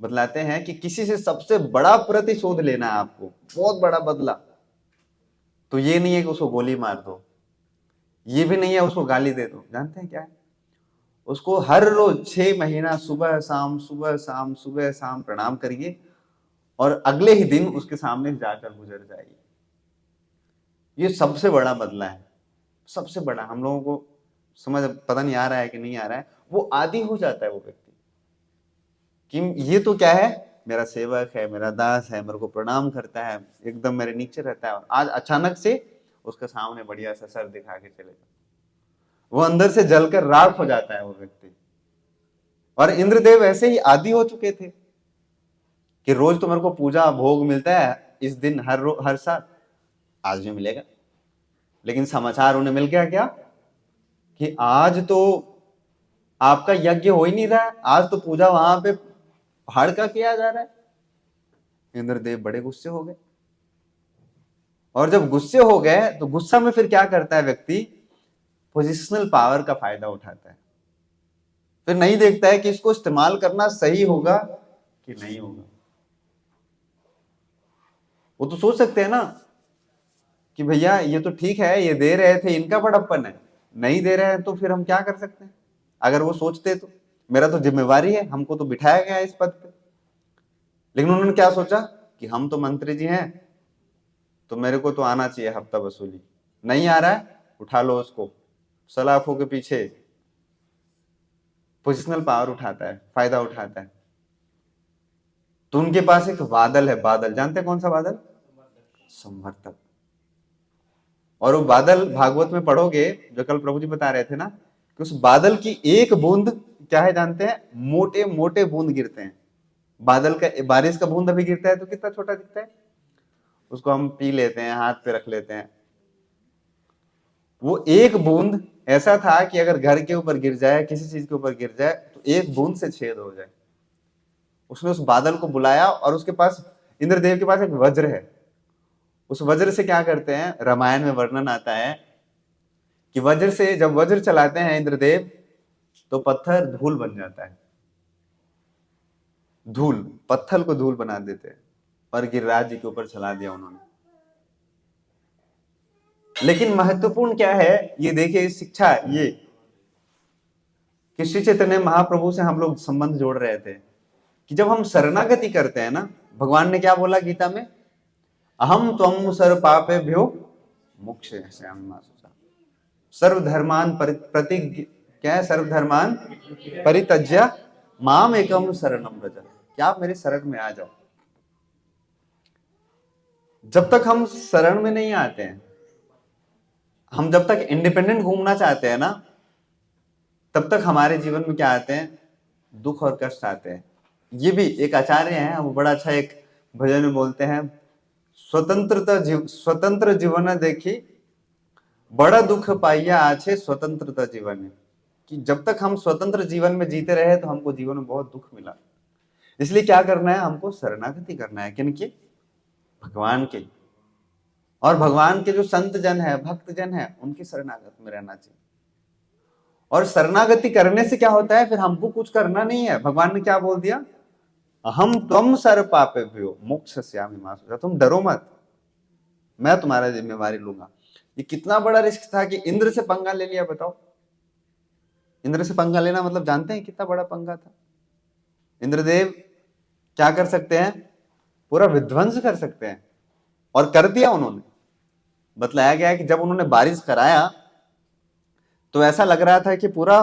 बतलाते हैं कि किसी से सबसे बड़ा प्रतिशोध लेना है आपको, बहुत बड़ा बदला, तो ये नहीं है कि उसको गोली मार दो, ये भी नहीं है उसको गाली दे दो। जानते हैं क्या है? उसको हर रोज 6 महीना सुबह शाम सुबह शाम सुबह शाम प्रणाम करिए और अगले ही दिन उसके सामने जाकर गुजर जाइए। ये सबसे बड़ा बदला है, सबसे बड़ा। हम लोगों को समझ पता नहीं आ रहा है कि नहीं आ रहा है। वो आदी हो जाता है वो व्यक्ति कि ये तो क्या है, मेरा सेवक है, मेरा दास है, मेरे को प्रणाम करता है, एकदम मेरे नीचे रहता है, और आज अचानक से उसके सामने बढ़िया सा सर दिखा के चले जाओ, वो अंदर से जलकर राख हो जाता है वो व्यक्ति। और इंद्रदेव ऐसे ही आदी हो चुके थे कि रोज तो मेरे को पूजा भोग मिलता है इस दिन, हर साल, आज भी मिलेगा। लेकिन समाचार उन्हें मिल गया क्या कि आज तो आपका यज्ञ हो ही नहीं रहा है, आज तो पूजा वहां पे पहाड़ का किया जा रहा है। इंद्रदेव बड़े गुस्से हो गए, और जब गुस्से हो गए तो गुस्सा में फिर क्या करता है व्यक्ति, पोजिशनल पावर का फायदा उठाता है। फिर नहीं देखता है कि इसको इस्तेमाल करना सही होगा कि नहीं होगा। वो तो सोच सकते हैं ना कि भैया ये तो ठीक है, ये दे रहे थे, इनका बड़प्पन है, नहीं दे रहे हैं तो फिर हम क्या कर सकते हैं। अगर वो सोचते तो मेरा तो जिम्मेवारी है, हमको तो बिठाया गया है इस पद पे। लेकिन उन्होंने क्या सोचा कि हम तो मंत्री जी हैं, तो मेरे को तो आना चाहिए हफ्ता वसूली, नहीं आ रहा है, उठा लो उसको, सलाखों के पीछे। पोजिशनल पावर उठाता है, फायदा उठाता है। तो उनके पास एक बादल है, बादल जानते हैं कौन सा बादल? संवर्तक। और वो बादल भागवत में पढ़ोगे, जो कल प्रभु जी बता रहे थे ना, कि उस बादल की एक बूंद क्या है जानते हैं? मोटे मोटे बूंद गिरते हैं। बादल का, बारिश का बूंद अभी गिरता है तो कितना छोटा दिखता है, उसको हम पी लेते हैं, हाथ पे रख लेते हैं। वो एक बूंद ऐसा था कि अगर घर के ऊपर गिर जाए, किसी चीज के ऊपर गिर जाए, तो एक बूंद से छेद हो जाए। उसने उस बादल को बुलाया, और उसके पास, इंद्रदेव के पास एक वज्र है। उस वज्र से क्या करते हैं, रामायण में वर्णन आता है कि वज्र से जब वज्र चलाते हैं इंद्रदेव, तो पत्थर धूल बन जाता है। धूल, पत्थर को धूल बना देते हैं, और गिरिराज जी के ऊपर चला दिया उन्होंने। लेकिन महत्वपूर्ण क्या है, ये देखिए शिक्षा, ये कि श्री चैतन्य महाप्रभु से हम लोग संबंध जोड़ रहे थे कि जब हम शरणागति करते हैं ना, भगवान ने क्या बोला गीता में, अहम त्वम सर्व पापेभ्यो मोक्षयिष्यामि मा शुचः। सर्वधर्मान प्रति, क्या है, सर्वधर्मान परित्यज्य माम एकम शरणम व्रज, क्या आप मेरे शरण में आ जाओ। जब तक हम शरण में नहीं आते हैं, हम जब तक इंडिपेंडेंट घूमना चाहते हैं ना, तब तक हमारे जीवन में क्या आते हैं, दुख और कष्ट आते हैं। ये भी एक आचार्य हैं, वो बड़ा अच्छा एक भजन में बोलते हैं, स्वतंत्र जीवन देखी बड़ा दुख पाइया आछे स्वतंत्रता जीवन में। कि जब तक हम स्वतंत्र जीवन में जीते रहे तो हमको जीवन में बहुत दुख मिला। इसलिए क्या करना है, हमको शरणागति करना है। किनकी? भगवान के। और भगवान के जो संत जन है, भक्त जन है, उनकी शरणागति में रहना चाहिए। और शरणागति करने से क्या होता है, फिर हमको कुछ करना नहीं है। भगवान ने क्या बोल दिया, हम तुम सर्व पापेभ्यो मोक्षयिष्यामि मा शुचः, तुम डरो मत, मैं तुम्हारा जिम्मेवारी लूंगा। ये कितना बड़ा रिस्क था कि इंद्र से पंगा ले लिया। बताओ, इंद्र से पंगा लेना मतलब जानते हैं कितना बड़ा पंगा था। इंद्रदेव क्या कर सकते हैं, पूरा विध्वंस कर सकते हैं, और कर दिया उन्होंने। बतलाया गया है कि जब उन्होंने बारिश कराया तो ऐसा लग रहा था कि पूरा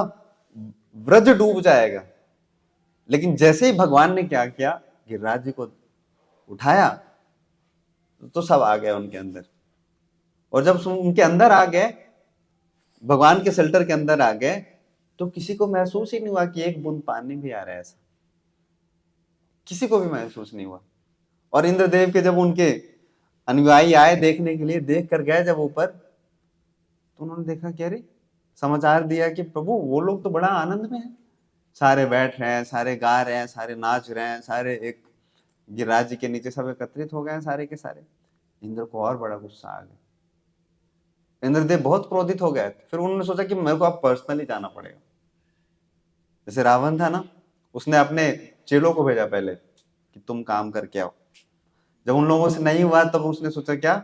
व्रज डूब जाएगा। लेकिन जैसे ही भगवान ने क्या किया, गिरिराज जी को उठाया, तो सब आ गए उनके अंदर। और जब उनके अंदर आ गए, भगवान के शेल्टर के अंदर आ गए, तो किसी को महसूस ही नहीं हुआ कि एक बूंद पानी भी आ रहा है, ऐसा किसी को भी महसूस नहीं हुआ। और इंद्रदेव के जब उनके अनुयायी आए देखने के लिए, देख कर गए जब ऊपर, तो उन्होंने देखा कि अरे, समाचार दिया कि प्रभु वो लोग तो बड़ा आनंद में हैं, सारे बैठ रहे हैं, सारे गा रहे हैं, सारे नाच रहे हैं, सारे एक गिरिराज जी के नीचे सब एकत्रित हो गए हैं सारे के सारे। इंद्र को और बड़ा गुस्सा आ गया, इंद्रदेव बहुत क्रोधित हो गए। फिर उन्होंने सोचा कि मेरे को अब पर्सनली जाना पड़ेगा। जैसे रावण था ना, उसने अपने चेलों को भेजा पहले कि तुम काम करके आओ। जब उन लोगों से नहीं हुआ तब उसने सोचा क्या,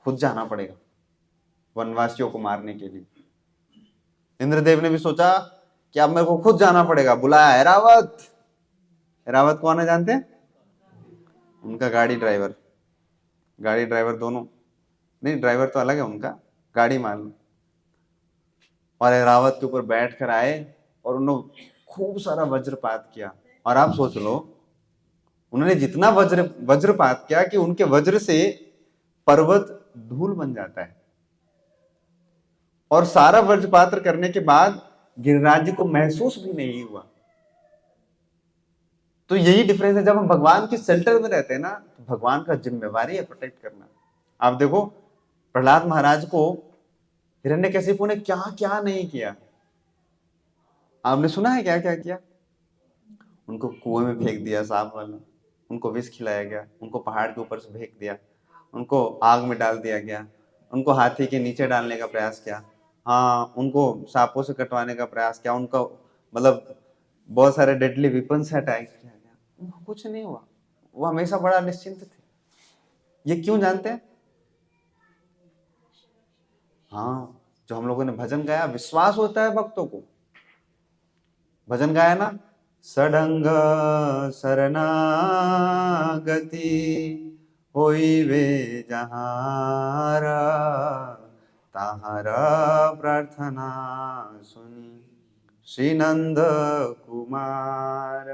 खुद जाना पड़ेगा वनवासियों को मारने के लिए। इंद्रदेव ने भी सोचा कि अब मेरे को खुद जाना पड़ेगा, बुलाया ऐरावत। ऐरावत कौन है जानते हैं? उनका गाड़ी ड्राइवर, गाड़ी ड्राइवर दोनों, नहीं ड्राइवर तो अलग है उनका, गाड़ी मालूम। और ऐरावत के ऊपर बैठ कर आए और उन्होंने खूब सारा वज्रपात किया। और आप सोच लो, उन्होंने जितना वज्रपात किया कि उनके वज्र से पर्वत धूल बन जाता है। और सारा वज्रपात करने के बाद गिरिराज जी को महसूस भी नहीं हुआ। तो यही डिफरेंस है, जब हम भगवान के सेंटर में रहते हैं ना, तो भगवान का जिम्मेवारी है प्रोटेक्ट करना। आप देखो प्रहलाद महाराज को हिरण्यकशिपु ने क्या क्या नहीं किया, आपने सुना है क्या क्या किया? उनको कुएं में फेंक दिया सांप वाला, उनको विष खिलाया गया, उनको पहाड़ के ऊपर से फेंक दिया, उनको आग में डाल दिया गया, उनको हाथी के नीचे डालने का प्रयास किया, हाँ उनको सांपों से कटवाने का प्रयास किया, उनको मतलब बहुत सारे डेडली वेपन से अटैक किया गया, उनको कुछ नहीं हुआ। वो हमेशा बड़ा निश्चिंत थे। ये क्यों जानते हैं? हाँ, जो हम लोगों ने भजन गाया, विश्वास होता है भक्तों को। भजन गाया ना, सडंग शरणागति होइबे जहारा, ताहारा प्रार्थना सुनी श्री नंद कुमार।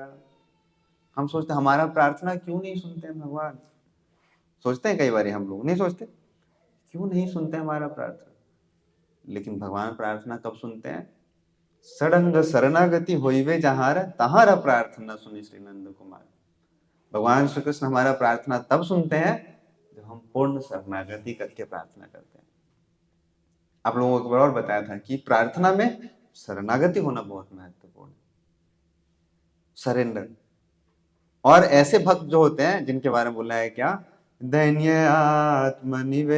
हम सोचते हमारा प्रार्थना क्यों नहीं सुनते हैं भगवान? सोचते हैं कई बार हम लोग, नहीं सोचते क्यों नहीं सुनते हमारा प्रार्थना? लेकिन भगवान प्रार्थना कब सुनते हैं? सडंग शरणागति होइवे जहार, तहारा प्रार्थना सुनी श्री नंद कुमार। भगवान श्री कृष्ण हमारा प्रार्थना तब सुनते हैं जब हम पूर्ण शरणागति करके प्रार्थना करते हैं। आप लोगों को और बताया था कि प्रार्थना में शरणागति होना बहुत महत्वपूर्ण है, सरेंडर। और ऐसे भक्त जो होते हैं जिनके बारे में बोला है क्या, दैन्य आत्मनिवेदना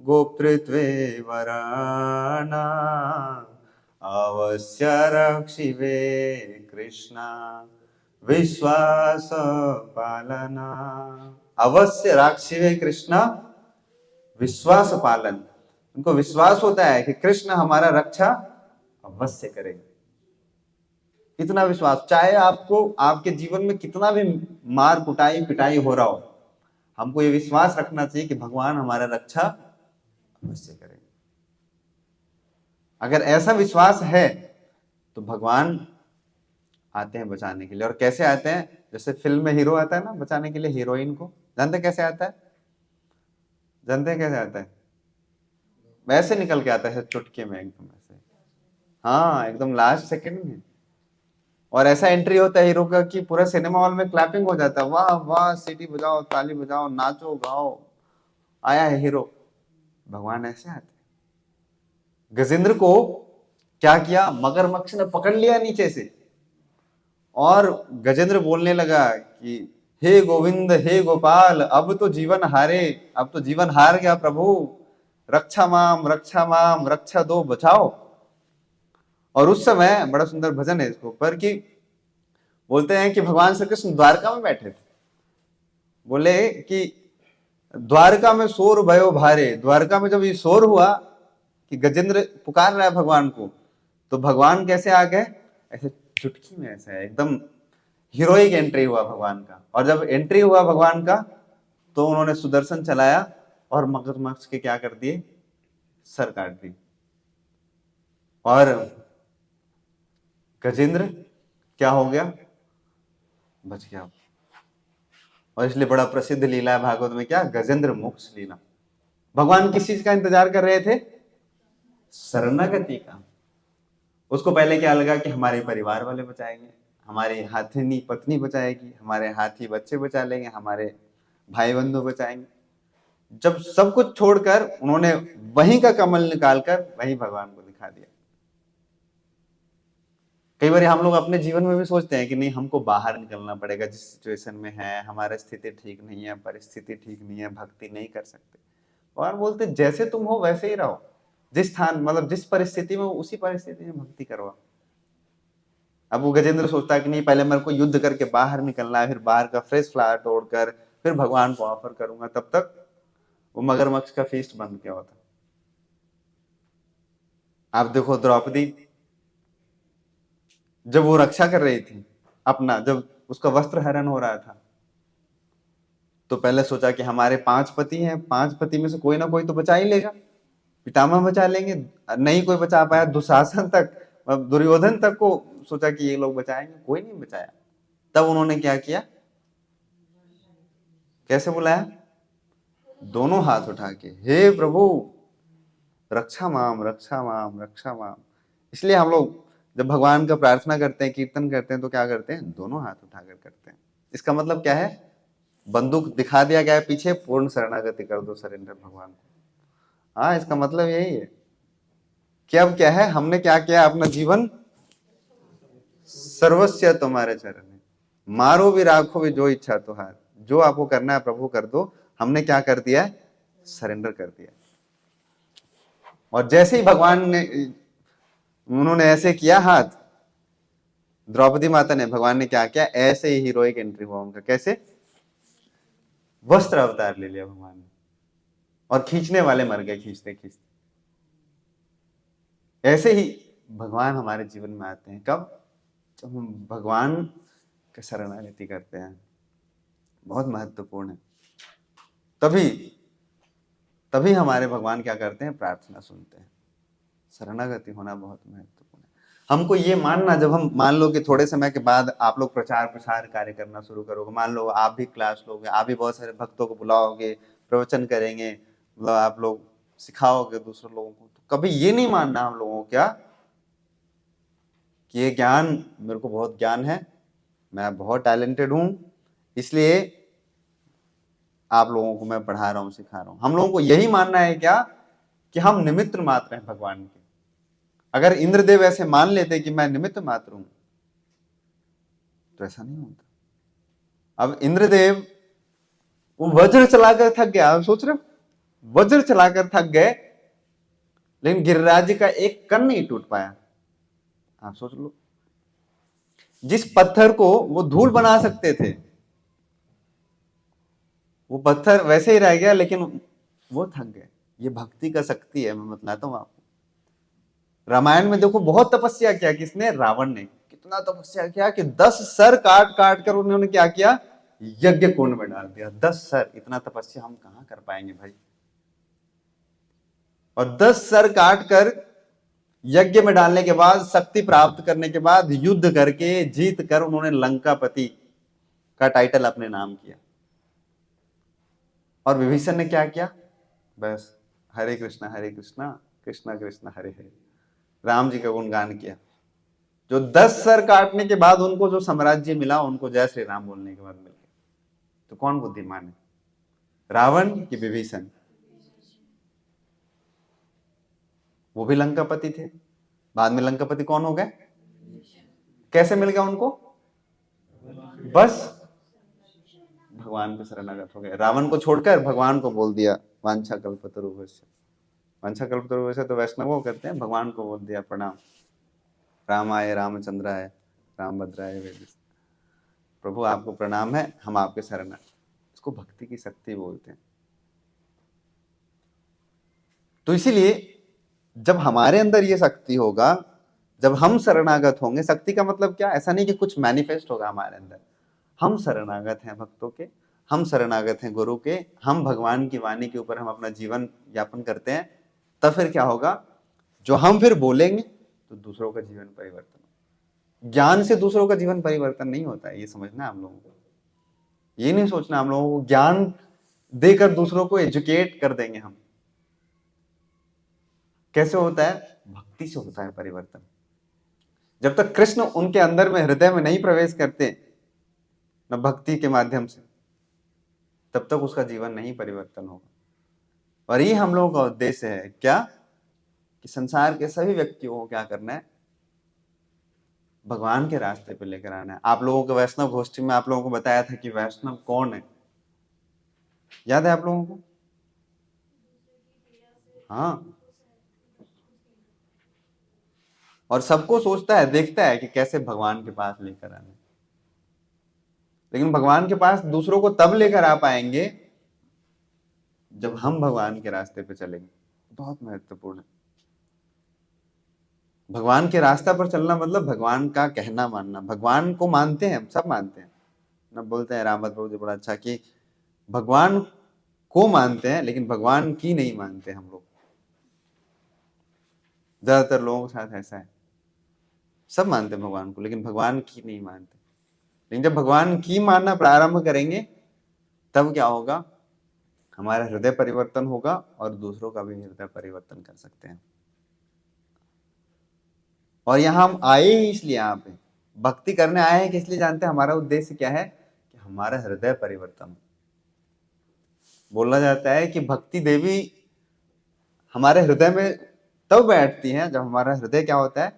गोप्तृत्वे वराना, अवश्य रक्षिवे कृष्णा विश्वास पालना। अवश्य रक्षिवे कृष्णा विश्वास पालन। उनको विश्वास होता है कि कृष्ण हमारा रक्षा अवश्य करेंगे। इतना विश्वास, चाहे आपको आपके जीवन में कितना भी मार कुटाई पिटाई हो रहा हो, हमको ये विश्वास रखना चाहिए कि भगवान हमारा रक्षा अवश्य करेंगे। अगर ऐसा विश्वास है तो भगवान आते हैं बचाने के लिए। और कैसे आते हैं? जैसे फिल्म में हीरो आता है ना बचाने के लिए हीरोइन को, जानते कैसे आता है? जानते हैं कैसे आता है? वैसे निकल के आता है चुटकी में, एकदम ऐसे, हाँ एकदम लास्ट सेकंड में। और ऐसा एंट्री होता है हीरो का कि पूरा सिनेमा हॉल में क्लैपिंग हो जाता है, वाह वाह, सीटी बजाओ, ताली बजाओ, नाचो गाओ, आया है हीरो। भगवान ऐसे आते हैं। गजेंद्र को क्या किया, मगरमच्छ ने पकड़ लिया नीचे से, और गजेंद्र बोलने लगा कि हे गोविंद हे गोपाल, अब तो जीवन हारे, अब तो जीवन हार गया प्रभु, रक्षा माम रक्षा दो बचाओ। और उस समय बड़ा सुंदर भजन है इसके ऊपर कि बोलते हैं कि भगवान श्री कृष्ण द्वारका में बैठे थे, बोले कि द्वारका में शोर भयो भारे। द्वारका में जब ये शोर हुआ कि गजेंद्र पुकार रहा है भगवान को, तो भगवान कैसे आ गए? ऐसे चुटकी में, ऐसे एकदम हीरोइक एंट्री हुआ भगवान का। और जब एंट्री हुआ भगवान का तो उन्होंने सुदर्शन चलाया और मगरमच्छ के क्या कर दिए, सर काट दी। और गजेंद्र क्या हो गया, बच गया। और इसलिए बड़ा प्रसिद्ध लीला है भागवत में, क्या, गजेंद्र मोक्ष लीला। भगवान किस चीज का इंतजार कर रहे थे? शरणागति का। उसको पहले क्या लगा कि हमारे परिवार वाले बचाएंगे, हमारी हाथिनी पत्नी बचाएगी, हमारे हाथी बच्चे बचा लेंगे, हमारे भाई बंधु बचाएंगे। जब सब कुछ छोड़कर उन्होंने वहीं का कमल निकालकर वहीं भगवान को दिखा दिया। कई बार हम लोग अपने जीवन में भी सोचते हैं कि नहीं हमको बाहर निकलना पड़ेगा, जिस सिचुएशन में है, हमारी स्थिति ठीक नहीं है, परिस्थिति ठीक नहीं है, भक्ति नहीं कर सकते। और बोलते जैसे तुम हो वैसे ही रहो, जिस स्थान मतलब जिस परिस्थिति में हो उसी परिस्थिति में भक्ति करो। अब वो गजेंद्र सोचता है कि नहीं, पहले मेरे को युद्ध करके बाहर निकलना है, फिर बाहर का फ्रेश फ्लावर तोड़कर फिर भगवान को ऑफर करूंगा, तब तक वो मगरमच्छ का फीस्ट बन गया होता। आप देखो द्रौपदी, जब वो रक्षा कर रही थी अपना, जब उसका वस्त्र हरण हो रहा था, तो पहले सोचा कि हमारे 5 पति हैं, 5 पति में से कोई ना कोई तो बचा ही लेगा, पितामह बचा लेंगे। नहीं कोई बचा पाया, दुशासन तक, दुर्योधन तक को सोचा कि ये लोग बचाएंगे, कोई नहीं बचाया। तब उन्होंने क्या किया, कैसे बुलाया, दोनों हाथ उठा के, हे प्रभु रक्षा माम रक्षा माम रक्षा माम। इसलिए हम लोग जब भगवान का प्रार्थना करते हैं, कीर्तन करते हैं, तो क्या करते हैं, दोनों हाथ उठाकर करते हैं। इसका मतलब क्या है, बंदूक दिखा दिया गया है पीछे, पूर्ण शरणागति कर दो, सरेंडर भगवान को। हाँ, इसका मतलब यही है कि अब क्या है, हमने क्या किया, अपना जीवन सर्वस्व तुम्हारे चरण में, मारो भी राखो भी जो इच्छा तुहार, जो आपको करना है प्रभु कर दो। हमने क्या कर दिया, सरेंडर कर दिया। और जैसे ही भगवान ने, उन्होंने ऐसे किया हाथ, द्रौपदी माता ने, भगवान ने क्या किया, ऐसे ही हीरोइक एंट्री हुआ उनका। कैसे, वस्त्र अवतार ले लिया भगवान ने, और खींचने वाले मर गए खींचते खींचते। ऐसे ही भगवान हमारे जीवन में आते हैं, कब, जब हम भगवान के शरणागति करते हैं। बहुत महत्वपूर्ण है। तभी तभी हमारे भगवान क्या करते हैं, प्रार्थना सुनते हैं। शरणागति होना बहुत महत्वपूर्ण है। हमको ये मानना, जब हम मान लो कि थोड़े समय के बाद आप लोग प्रचार प्रसार कार्य करना शुरू करोगे, मान लो आप भी क्लास लोगे, आप भी बहुत सारे भक्तों को बुलाओगे, प्रवचन करेंगे, मतलब आप लोग सिखाओगे दूसरे लोगों को, तो कभी ये नहीं मानना हम लोगों को क्या, कि ये ज्ञान, मेरे को बहुत ज्ञान है, मैं बहुत टैलेंटेड हूं, इसलिए आप लोगों को मैं पढ़ा रहा हूं, सिखा रहा हूं। हम लोगों को यही मानना है क्या, कि हम निमित्त मात्र हैं भगवान के। अगर इंद्रदेव ऐसे मान लेते कि मैं निमित्त मात्र हूं, तो ऐसा नहीं होता। अब इंद्रदेव वो वज्र चलाकर थक गया, आप सोच रहे हो, वज्र चलाकर थक गए, लेकिन गिरिराज जी का एक कण नहीं टूट पाया। आप सोच लो, जिस पत्थर को वो धूल बना सकते थे, वो पत्थर वैसे ही रह गया, लेकिन वो थक गए। ये भक्ति का शक्ति है, मैं बतलाता हूं आपको। रामायण में देखो, बहुत तपस्या किया किसने, रावण ने कितना तपस्या किया कि 10 सर काट काट कर उन्होंने क्या किया, यज्ञ कुंड में डाल दिया। 10 सर, इतना तपस्या हम कहां कर पाएंगे भाई। और 10 सर काट कर यज्ञ में डालने के बाद, शक्ति प्राप्त करने के बाद, युद्ध करके जीत कर उन्होंने लंकापति का टाइटल अपने नाम किया। और विभीषण ने क्या किया, बस हरे कृष्णा कृष्णा कृष्णा हरे हरे, राम जी का गुणगान किया। जो 10 सर काटने के बाद उनको जो साम्राज्य मिला, उनको जय श्री राम बोलने के बाद मिल गया। तो कौन बुद्धिमान है, रावण कि विभीषण? वो भी लंकापति थे, बाद में लंकापति कौन हो गए, कैसे मिल गया उनको, बस भगवान पे शरणागत हो गए। रावण को छोड़कर भगवान को बोल दिया, वांछा कल्पतरुभ्यश्च। वांछा कल्पतरुभ्यश्च तो वैष्णव करते हैं, भगवान को बोल दिया प्रणाम, रामाय रामचंद्राय रामभद्राय वेदस, प्रभु आपको प्रणाम है, हम आपके शरण। इसको भक्ति की शक्ति बोलते हैं। तो इसीलिए जब हमारे अंदर ये शक्ति होगा, जब हम शरणागत होंगे, शक्ति का मतलब क्या, ऐसा नहीं कि कुछ मैनिफेस्ट होगा हमारे अंदर, हम शरणागत हैं भक्तों के, हम शरणागत हैं गुरु के, हम भगवान की वाणी के ऊपर हम अपना जीवन यापन करते हैं, तब फिर क्या होगा, जो हम फिर बोलेंगे तो दूसरों का जीवन परिवर्तन। ज्ञान से दूसरों का जीवन परिवर्तन नहीं होता है, ये समझना हम लोगों को। ये नहीं सोचना हम लोगों को ज्ञान देकर दूसरों को एजुकेट कर देंगे हम। कैसे होता है, भक्ति से होता है परिवर्तन। जब तक कृष्ण उनके अंदर में, हृदय में नहीं प्रवेश करते न भक्ति के माध्यम से, तब तक उसका जीवन नहीं परिवर्तन होगा। और ये हम लोगों का उद्देश्य है क्या, कि संसार के सभी व्यक्तियों को क्या करना है, भगवान के रास्ते पे लेकर आना है। आप लोगों को वैष्णव गोष्ठी में आप लोगों को बताया था कि वैष्णव कौन है, याद है आप लोगों को? हाँ, और सबको सोचता है, देखता है कि कैसे भगवान के पास लेकर आना। लेकिन भगवान के पास दूसरों को तब लेकर आ पाएंगे जब हम भगवान के रास्ते पे चलेंगे। बहुत महत्वपूर्ण है। भगवान के रास्ता पर चलना मतलब भगवान का कहना मानना। भगवान को मानते हैं, हम सब मानते हैं ना। बोलते हैं रामत प्रभु जी बड़ा अच्छा कि भगवान को मानते हैं लेकिन भगवान की नहीं मानते हम लोग। ज्यादातर लोगों के साथ ऐसा है, सब मानते हैं भगवान को लेकिन भगवान की नहीं मानते। लेकिन जब भगवान की मानना प्रारंभ करेंगे तब क्या होगा, हमारा हृदय परिवर्तन होगा और दूसरों का भी हृदय परिवर्तन कर सकते हैं। और यहाँ हम आए ही इसलिए, यहाँ पे भक्ति करने आए हैं कि इसलिए जानते हैं हमारा उद्देश्य क्या है, कि हमारा हृदय परिवर्तन हो। बोला जाता है कि भक्ति देवी हमारे हृदय में तब बैठती है जब हमारा हृदय क्या होता है,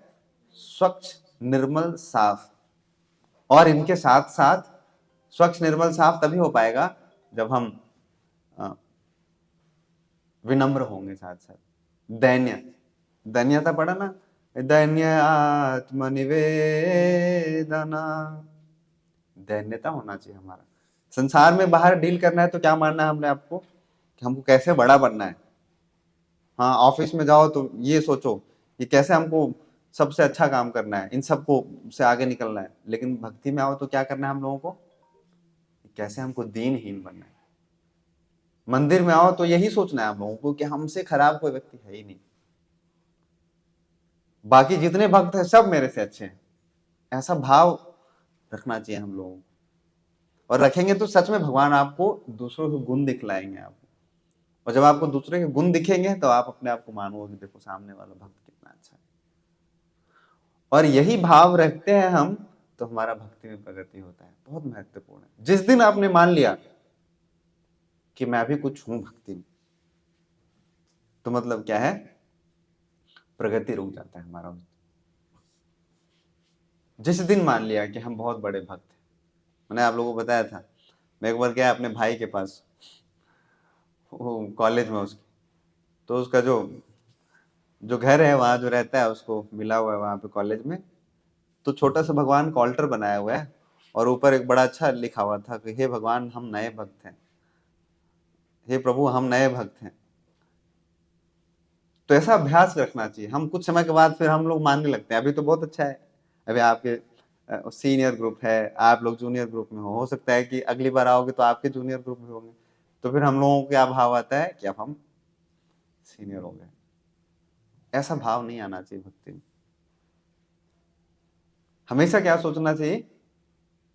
स्वच्छ निर्मल साफ। और इनके साथ साथ स्वच्छ निर्मल साफ तभी हो पाएगा जब हम विनम्र होंगे। साथ साथ दैन्य, दैन्यता पढ़ा ना, दैन्य आत्मनिवेदना, दैन्यता होना चाहिए हमारा। संसार में बाहर डील करना है तो क्या मानना है हमने आपको, कि हमको कैसे बड़ा बनना है। हाँ, ऑफिस में जाओ तो ये सोचो कि कैसे हमको सबसे अच्छा काम करना है, इन सबको से आगे निकलना है। लेकिन भक्ति में आओ तो क्या करना है हम लोगों को, कैसे हमको दीनहीन बनना है। मंदिर में आओ तो यही सोचना है हम लोगों को कि हमसे खराब कोई व्यक्ति है ही नहीं, बाकी जितने भक्त हैं सब मेरे से अच्छे हैं। ऐसा भाव रखना चाहिए हम लोगों को। और रखेंगे तो सच में भगवान आपको दूसरों के गुण दिखलाएंगे आपको। और जब आपको दूसरे के गुण दिखेंगे तो आप अपने आप को मानोगे कि देखो सामने वाला भक्त कितना अच्छा है। और यही भाव रखते हैं हम तो हमारा भक्ति में प्रगति होता है। बहुत महत्वपूर्ण है। जिस दिन आपने मान लिया कि मैं भी कुछ हूं भक्ति में, तो मतलब क्या है, प्रगति रुक जाता है हमारा। जिस दिन मान लिया कि हम बहुत बड़े भक्त हैं, मैंने आप लोगों को बताया था, मैं एक बार गया अपने भाई के पास, वो कॉलेज में उसके, तो उसका जो जो घर है वहां जो रहता है उसको मिला हुआ है वहां पे कॉलेज में, तो छोटा सा भगवान का ऑल्टर बनाया हुआ है और ऊपर एक बड़ा अच्छा लिखा हुआ था कि हे भगवान हम नए भक्त हैं, हे प्रभु हम नए भक्त हैं। तो ऐसा अभ्यास रखना चाहिए। हम कुछ समय के बाद फिर हम लोग मानने लगते हैं अभी तो बहुत अच्छा है, अभी आपके सीनियर ग्रुप है, आप लोग जूनियर ग्रुप में हो सकता है कि अगली बार आओगे तो आपके जूनियर ग्रुप में होंगे, तो फिर हम लोगों को क्या भाव आता है कि अब हम सीनियर हो गए। ऐसा भाव नहीं आना चाहिए भक्ति में। हमेशा क्या सोचना चाहिए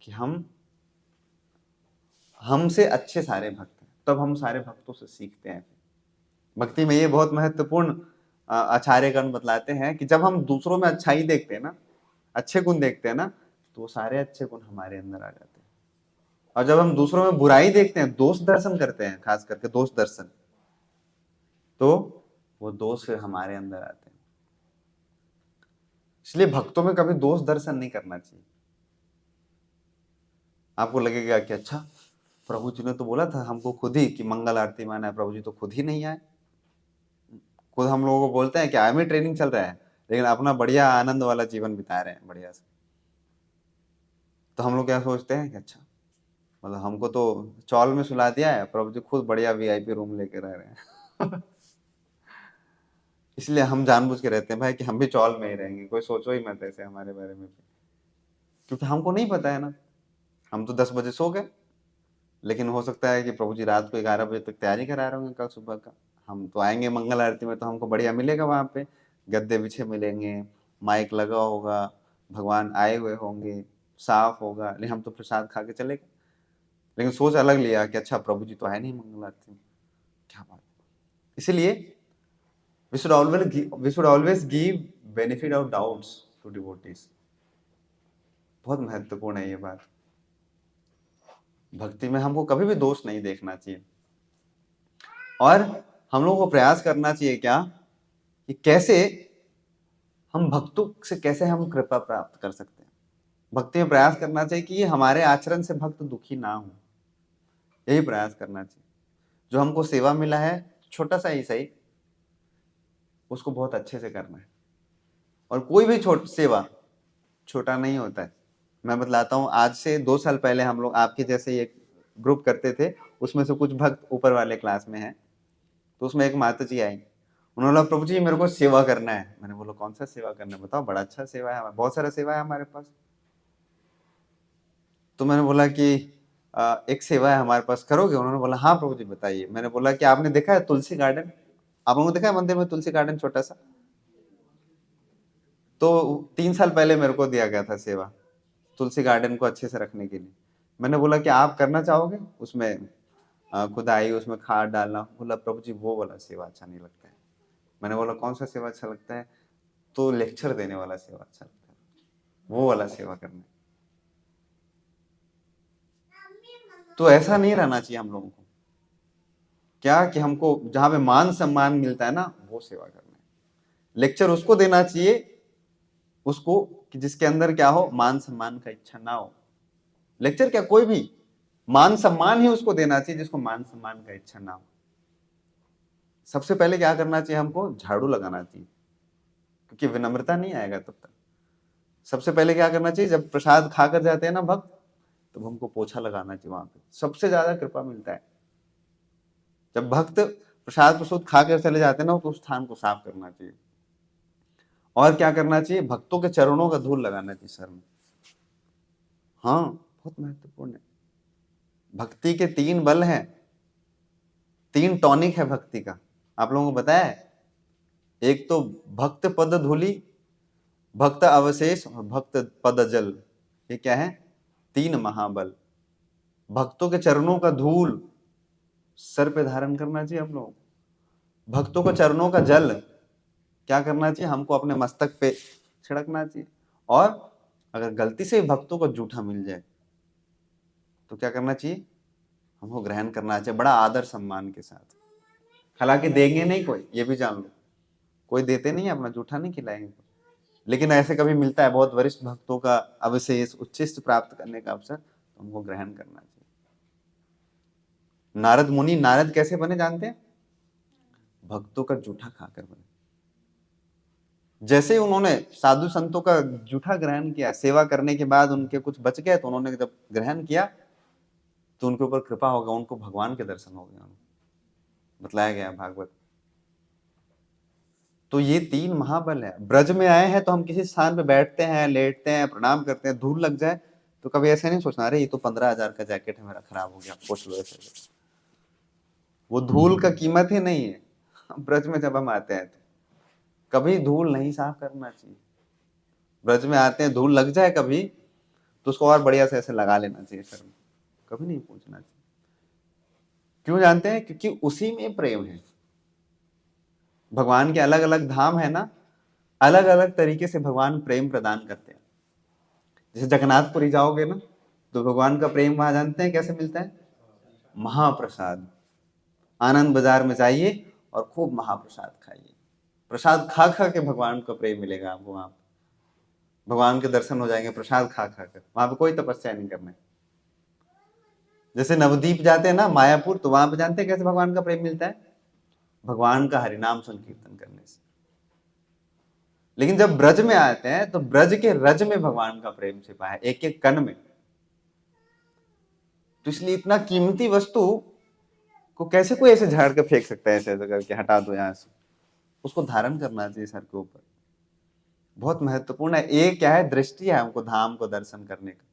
कि हम हमसे अच्छे सारे भक्त हैं, तब हम सारे भक्तों से सीखते हैं। भक्ति में ये बहुत महत्वपूर्ण आचार्यगण बतलाते हैं कि जब हम दूसरों में अच्छाई देखते हैं ना, अच्छे गुण देखते हैं ना, तो वो सारे अच्छे गुण हमारे अंदर आ जाते हैं। और जब हम दूसरों में बुराई देखते हैं, दोष दर्शन करते हैं, खास करके दोष दर्शन, तो वो दोष फिर हमारे अंदर आते हैं। इसलिए भक्तों में कभी दोष दर्शन नहीं करना चाहिए। आपको लगेगा कि अच्छा प्रभु जी ने तो बोला था हमको खुद ही कि मंगल आरती में आना है, प्रभु जी तो खुद ही नहीं आए। खुद हम लोगों को बोलते हैं कि आर्मी ट्रेनिंग चल रहा है लेकिन अपना बढ़िया आनंद वाला जीवन बिता रहे हैं बढ़िया से। तो हम लोग क्या सोचते हैं कि अच्छा मतलब हमको तो चौल में सुला दिया है, प्रभु जी खुद बढ़िया वीआईपी रूम लेके रह रहे हैं। इसलिए हम जानबूझ के रहते हैं भाई कि हम भी चौल में ही रहेंगे, कोई सोचो ही मत ऐसे हमारे बारे में। क्योंकि हमको नहीं पता है ना, हम तो 10 बजे सो गए, लेकिन हो सकता है कि प्रभु जी रात को 11 बजे तक तैयारी करा रहे होंगे कल सुबह का। हम तो आएंगे मंगल आरती में तो हमको बढ़िया मिलेगा, वहां पे गद्दे बिछे मिलेंगे, माइक लगा होगा, भगवान आए हुए होंगे, साफ होगा, लेकिन हम तो प्रसाद खा के चले गए। लेकिन सोच अलग लिया कि अच्छा प्रभु जी तो आए नहीं मंगल आरती में, क्या बात। इसलिए we should always give benefit of doubts to devotees। बहुत महत्वपूर्ण है ये बात। भक्ति में हमको कभी भी दोष नहीं देखना चाहिए। और हम लोगों को प्रयास करना चाहिए क्या, कि कैसे हम भक्तों से कैसे हम कृपा प्राप्त कर सकते हैं। भक्ति में प्रयास करना चाहिए कि हमारे आचरण से भक्त दुखी ना हो, यही प्रयास करना चाहिए। जो हमको सेवा मिला है छोटा सा ही सही, उसको बहुत अच्छे से करना है। और कोई भी सेवा छोटा नहीं होता है। मैं बतलाता हूँ, आज से 2 साल पहले हम लोग आपके जैसे एक ग्रुप करते थे, उसमें से कुछ भक्त ऊपर वाले क्लास में हैं, तो उसमें एक माता जी आई, उन्होंने बोला प्रभु जी मेरे को सेवा करना है। मैंने बोला कौन सा सेवा करना है बताओ, बड़ा अच्छा सेवा है, बहुत सारा सेवा है हमारे पास। तो मैंने बोला कि एक सेवा है हमारे पास, करोगे? उन्होंने बोला हाँ प्रभु जी बताइए। मैंने बोला कि आपने देखा है तुलसी गार्डन, आप लोगों ने देखा है मंदिर में तुलसी गार्डन छोटा सा? तो 3 साल पहले मेरे को दिया गया था सेवा, तुलसी गार्डन को अच्छे से रखने के लिए। मैंने बोला कि आप करना चाहोगे उसमें खुदाई, उसमें खाद डालना? बोला प्रभु जी वो वाला सेवा अच्छा नहीं लगता है। मैंने बोला कौन सा सेवा अच्छा लगता है? तो लेक्चर देने वाला सेवा अच्छा लगता है, वो वाला सेवा करना है। तो ऐसा नहीं रहना चाहिए हम लोगों को, क्या कि हमको जहां पे मान सम्मान मिलता है ना, वो सेवा करना है। लेक्चर उसको देना चाहिए, उसको कि जिसके अंदर क्या हो, मान सम्मान का इच्छा ना हो। लेक्चर क्या, कोई भी मान सम्मान ही उसको देना चाहिए जिसको मान सम्मान का इच्छा ना हो। सबसे पहले क्या करना चाहिए, हमको झाड़ू लगाना चाहिए, क्योंकि विनम्रता नहीं आएगा तब तक। सबसे पहले क्या करना चाहिए, जब प्रसाद खाकर जाते हैं ना भक्त, तो हमको पोछा लगाना चाहिए, वहां पे सबसे ज्यादा कृपा मिलता है। जब भक्त प्रसाद प्रसूद खाकर चले जाते हैं ना, तो उस स्थान को साफ करना चाहिए। और क्या करना चाहिए, भक्तों के चरणों का धूल लगाना चाहिए सर में। हाँ, बहुत महत्वपूर्ण है। भक्ति के 3 बल हैं, 3 टॉनिक है भक्ति का, आप लोगों को बताया है? एक तो भक्त पद धूलि, भक्त अवशेष और भक्त पद जल। ये क्या है? 3 महाबल। भक्तों के चरणों का धूल सर पे धारण करना चाहिए हम लोग। भक्तों के चरणों का जल क्या करना चाहिए, हमको अपने मस्तक पे छिड़कना चाहिए। और अगर गलती से भक्तों को जूठा मिल जाए तो क्या करना चाहिए, हमको ग्रहण करना चाहिए बड़ा आदर सम्मान के साथ। हालांकि देंगे नहीं कोई, ये भी जान लो, कोई देते नहीं, अपना जूठा नहीं खिलाएंगे, लेकिन ऐसे कभी मिलता है बहुत वरिष्ठ भक्तों का अवशेष उच्छिष्ट प्राप्त करने का अवसर, तो हमको ग्रहण करना चाहिए। नारद मुनि, नारद कैसे बने जानते हैं? भक्तों का जूठा खाकर बने। जैसे ही उन्होंने साधु संतों का जूठा ग्रहण किया, सेवा करने के बाद उनके कुछ बच गए, तो उन्होंने जब ग्रहण किया तो उनके ऊपर कृपा हो गया, उनको भगवान के दर्शन हो गए, बतलाया गया भागवत। तो ये 3 महाबल है। ब्रज में आए हैं तो हम किसी स्थान पे बैठते हैं, लेटते हैं, प्रणाम करते हैं, धूल लग जाए तो कभी ऐसे नहीं सोचना अरे ये तो 15,000 का जैकेट है मेरा, खराब हो गया, पोछ लो ऐसे। वो धूल का कीमत ही नहीं है। ब्रज में जब हम आते हैं तो कभी धूल नहीं साफ करना चाहिए। ब्रज में आते हैं, धूल लग जाए कभी तो उसको और बढ़िया से ऐसे लगा लेना चाहिए सर में, कभी नहीं पूछना चाहिए। क्यों जानते हैं? क्योंकि उसी में प्रेम है। भगवान के अलग अलग धाम है ना, अलग अलग तरीके से भगवान प्रेम प्रदान करते हैं। जैसे जगन्नाथपुरी जाओगे ना, तो भगवान का प्रेम वहां जानते हैं कैसे मिलता है? महाप्रसाद। आनंद बाजार में जाइए और खूब महाप्रसाद खाइए, प्रसाद खा खा के भगवान का प्रेम मिलेगा आपको। वहां भगवान के दर्शन हो जाएंगे प्रसाद खा खा कर, वहां पे कोई तपस्या नहीं करना है। जैसे नवदीप जाते हैं ना मायापुर, तो वहां पे जानते हैं कैसे भगवान का प्रेम मिलता है? भगवान का हरिनाम संकीर्तन करने से। लेकिन जब ब्रज में आते हैं तो ब्रज के रज में भगवान का प्रेम छिपा है, एक एक कण में। तो इसलिए इतना कीमती वस्तु को कैसे कोई ऐसे झाड़ के फेंक सकता है, ऐसे ऐसे करके हटा दो यहां से। उसको धारण करना चाहिए सर के ऊपर, बहुत महत्वपूर्ण है। एक क्या है, दृष्टि है हमको धाम को दर्शन करने का।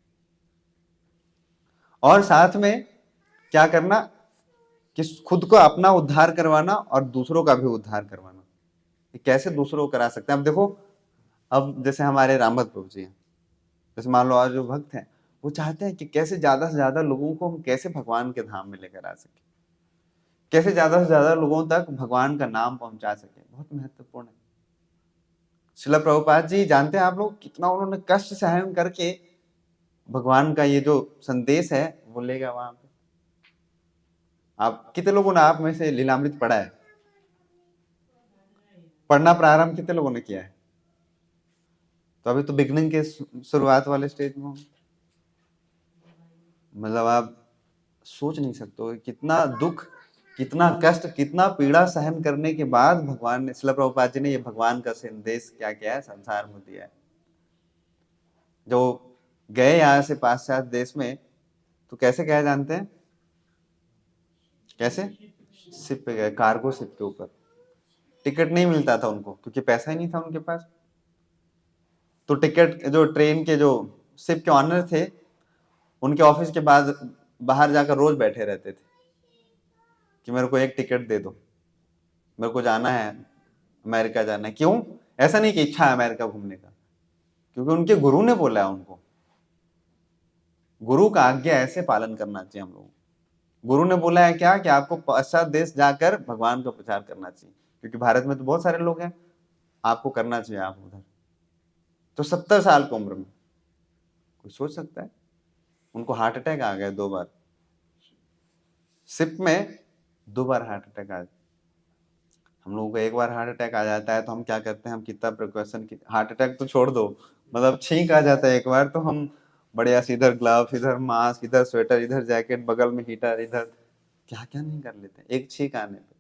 और साथ में क्या करना कि खुद को अपना उद्धार करवाना और दूसरों का भी उद्धार करवाना। कैसे दूसरों को करा सकते हैं? अब देखो, अब जैसे हमारे रामभद्र प्रभु जी हैं, जैसे मान लो आज जो भक्त हैं, वो चाहते हैं कि कैसे ज्यादा से ज्यादा लोगों को हम कैसे भगवान के धाम में लेकर आ सके, कैसे ज्यादा से ज्यादा लोगों तक भगवान का नाम पहुंचा सके। बहुत महत्वपूर्ण है। शिला प्रभुपाद जी जानते हैं आप लोग कितना उन्होंने कष्ट सहन करके भगवान का ये जो संदेश है वो ले गया वहां पे। आप कितने लोगों ने, आप में से लीलामृत पढ़ा है? पढ़ना प्रारंभ कितने लोगों ने किया है? तो अभी तो बिगनिंग के शुरुआत वाले स्टेज में हो। मतलब आप सोच नहीं सकते हो कितना दुख कितना कष्ट, कितना पीड़ा सहन करने के बाद भगवान ने, श्रील प्रभुपाद जी ने ये भगवान का संदेश क्या किया है, संसार में दिया है। जो गए यहाँ से पाश्चात्य देश में, तो कैसे गए जानते हैं? कैसे? शिप पे गए, कार्गो शिप के ऊपर। टिकट नहीं मिलता था उनको, क्योंकि पैसा ही नहीं था उनके पास। तो टिकट, जो ट्रेन के जो शिप के ऑनर थे, उनके ऑफिस के बाद बाहर जाकर रोज बैठे रहते थे कि मेरे को एक टिकट दे दो, मेरे को जाना है, अमेरिका जाना है। क्यों? ऐसा नहीं कि इच्छा है अमेरिका घूमने का, क्योंकि उनके गुरु ने बोला है उनको। गुरु का आज्ञा ऐसे पालन करना चाहिए हम लोगों। गुरु ने बोला है क्या, कि आपको पाश्चात्य देश जाकर भगवान का प्रचार करना चाहिए, क्योंकि भारत में तो बहुत सारे लोग हैं, आपको करना चाहिए आप उधर। तो 70 साल की उम्र में, कोई सोच सकता है? उनको हार्ट अटैक आ गया 2 बार, शिप में 2 बार हार्ट अटैक आ। हम लोगों को एक बार हार्ट अटैक आ जाता है तो हम क्या करते हैं, हम कितना प्रिकॉशन की, हार्ट अटैक तो छोड़ दो, मतलब छींक आ जाता है एक बार तो हम बढ़िया से इधर ग्लव्स, इधर मास्क, इधर स्वेटर, इधर जैकेट, बगल में हीटर, इधर क्या क्या नहीं कर लेते एक छींक आने पे।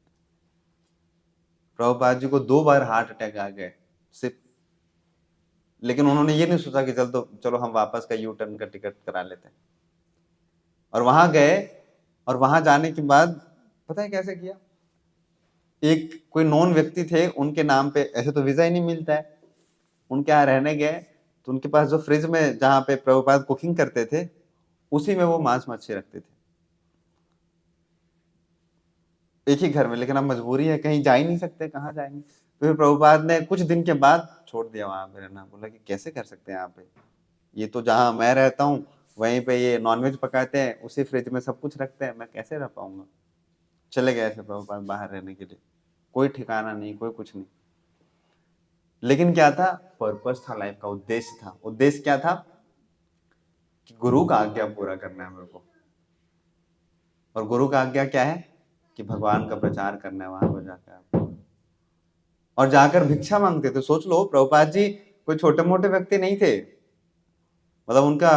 प्रभुपाद जी को 2 बार हार्ट अटैक आ गए सिर्फ, लेकिन उन्होंने ये नहीं सोचा कि चलो हम वापस का यू टर्न का टिकट करा लेते हैं। और वहां गए, और वहां जाने के बाद पता है कैसे किया? एक कोई नॉन व्यक्ति थे, उनके नाम पे, ऐसे तो वीजा ही नहीं मिलता है, उनके यहाँ रहने गए, तो उनके पास जो फ्रिज में जहाँ पे प्रभुपाद कुकिंग करते थे, उसी में वो मांस मच्छी रखते थे, एक ही घर में। लेकिन अब मजबूरी है, कहीं जा ही नहीं सकते, कहाँ जाएंगे? तो फिर प्रभुपाद ने कुछ दिन के बाद छोड़ दिया वहां पे रहना, बोला कि कैसे कर सकते हैं यहाँ पे, ये तो जहाँ मैं रहता हूँ वहीं पे ये नॉनवेज पकाते हैं, उसी फ्रिज में सब कुछ रखते हैं, मैं कैसे रह पाऊंगा? चले गए थे प्रभुपाद बाहर रहने के लिए, कोई ठिकाना नहीं, कोई कुछ नहीं। लेकिन क्या था? पर्पस था लाइफ का, उद्देश्य था। उद्देश्य क्या था? कि गुरु का आज्ञा पूरा करना है मेरे को। और गुरु का आज्ञा क्या है? कि भगवान का प्रचार करना है वहां पर जाकर आपको। और जाकर भिक्षा मांगते थे। सोच लो, प्रभुपाद जी कोई छोटे मोटे व्यक्ति नहीं थे, मतलब उनका,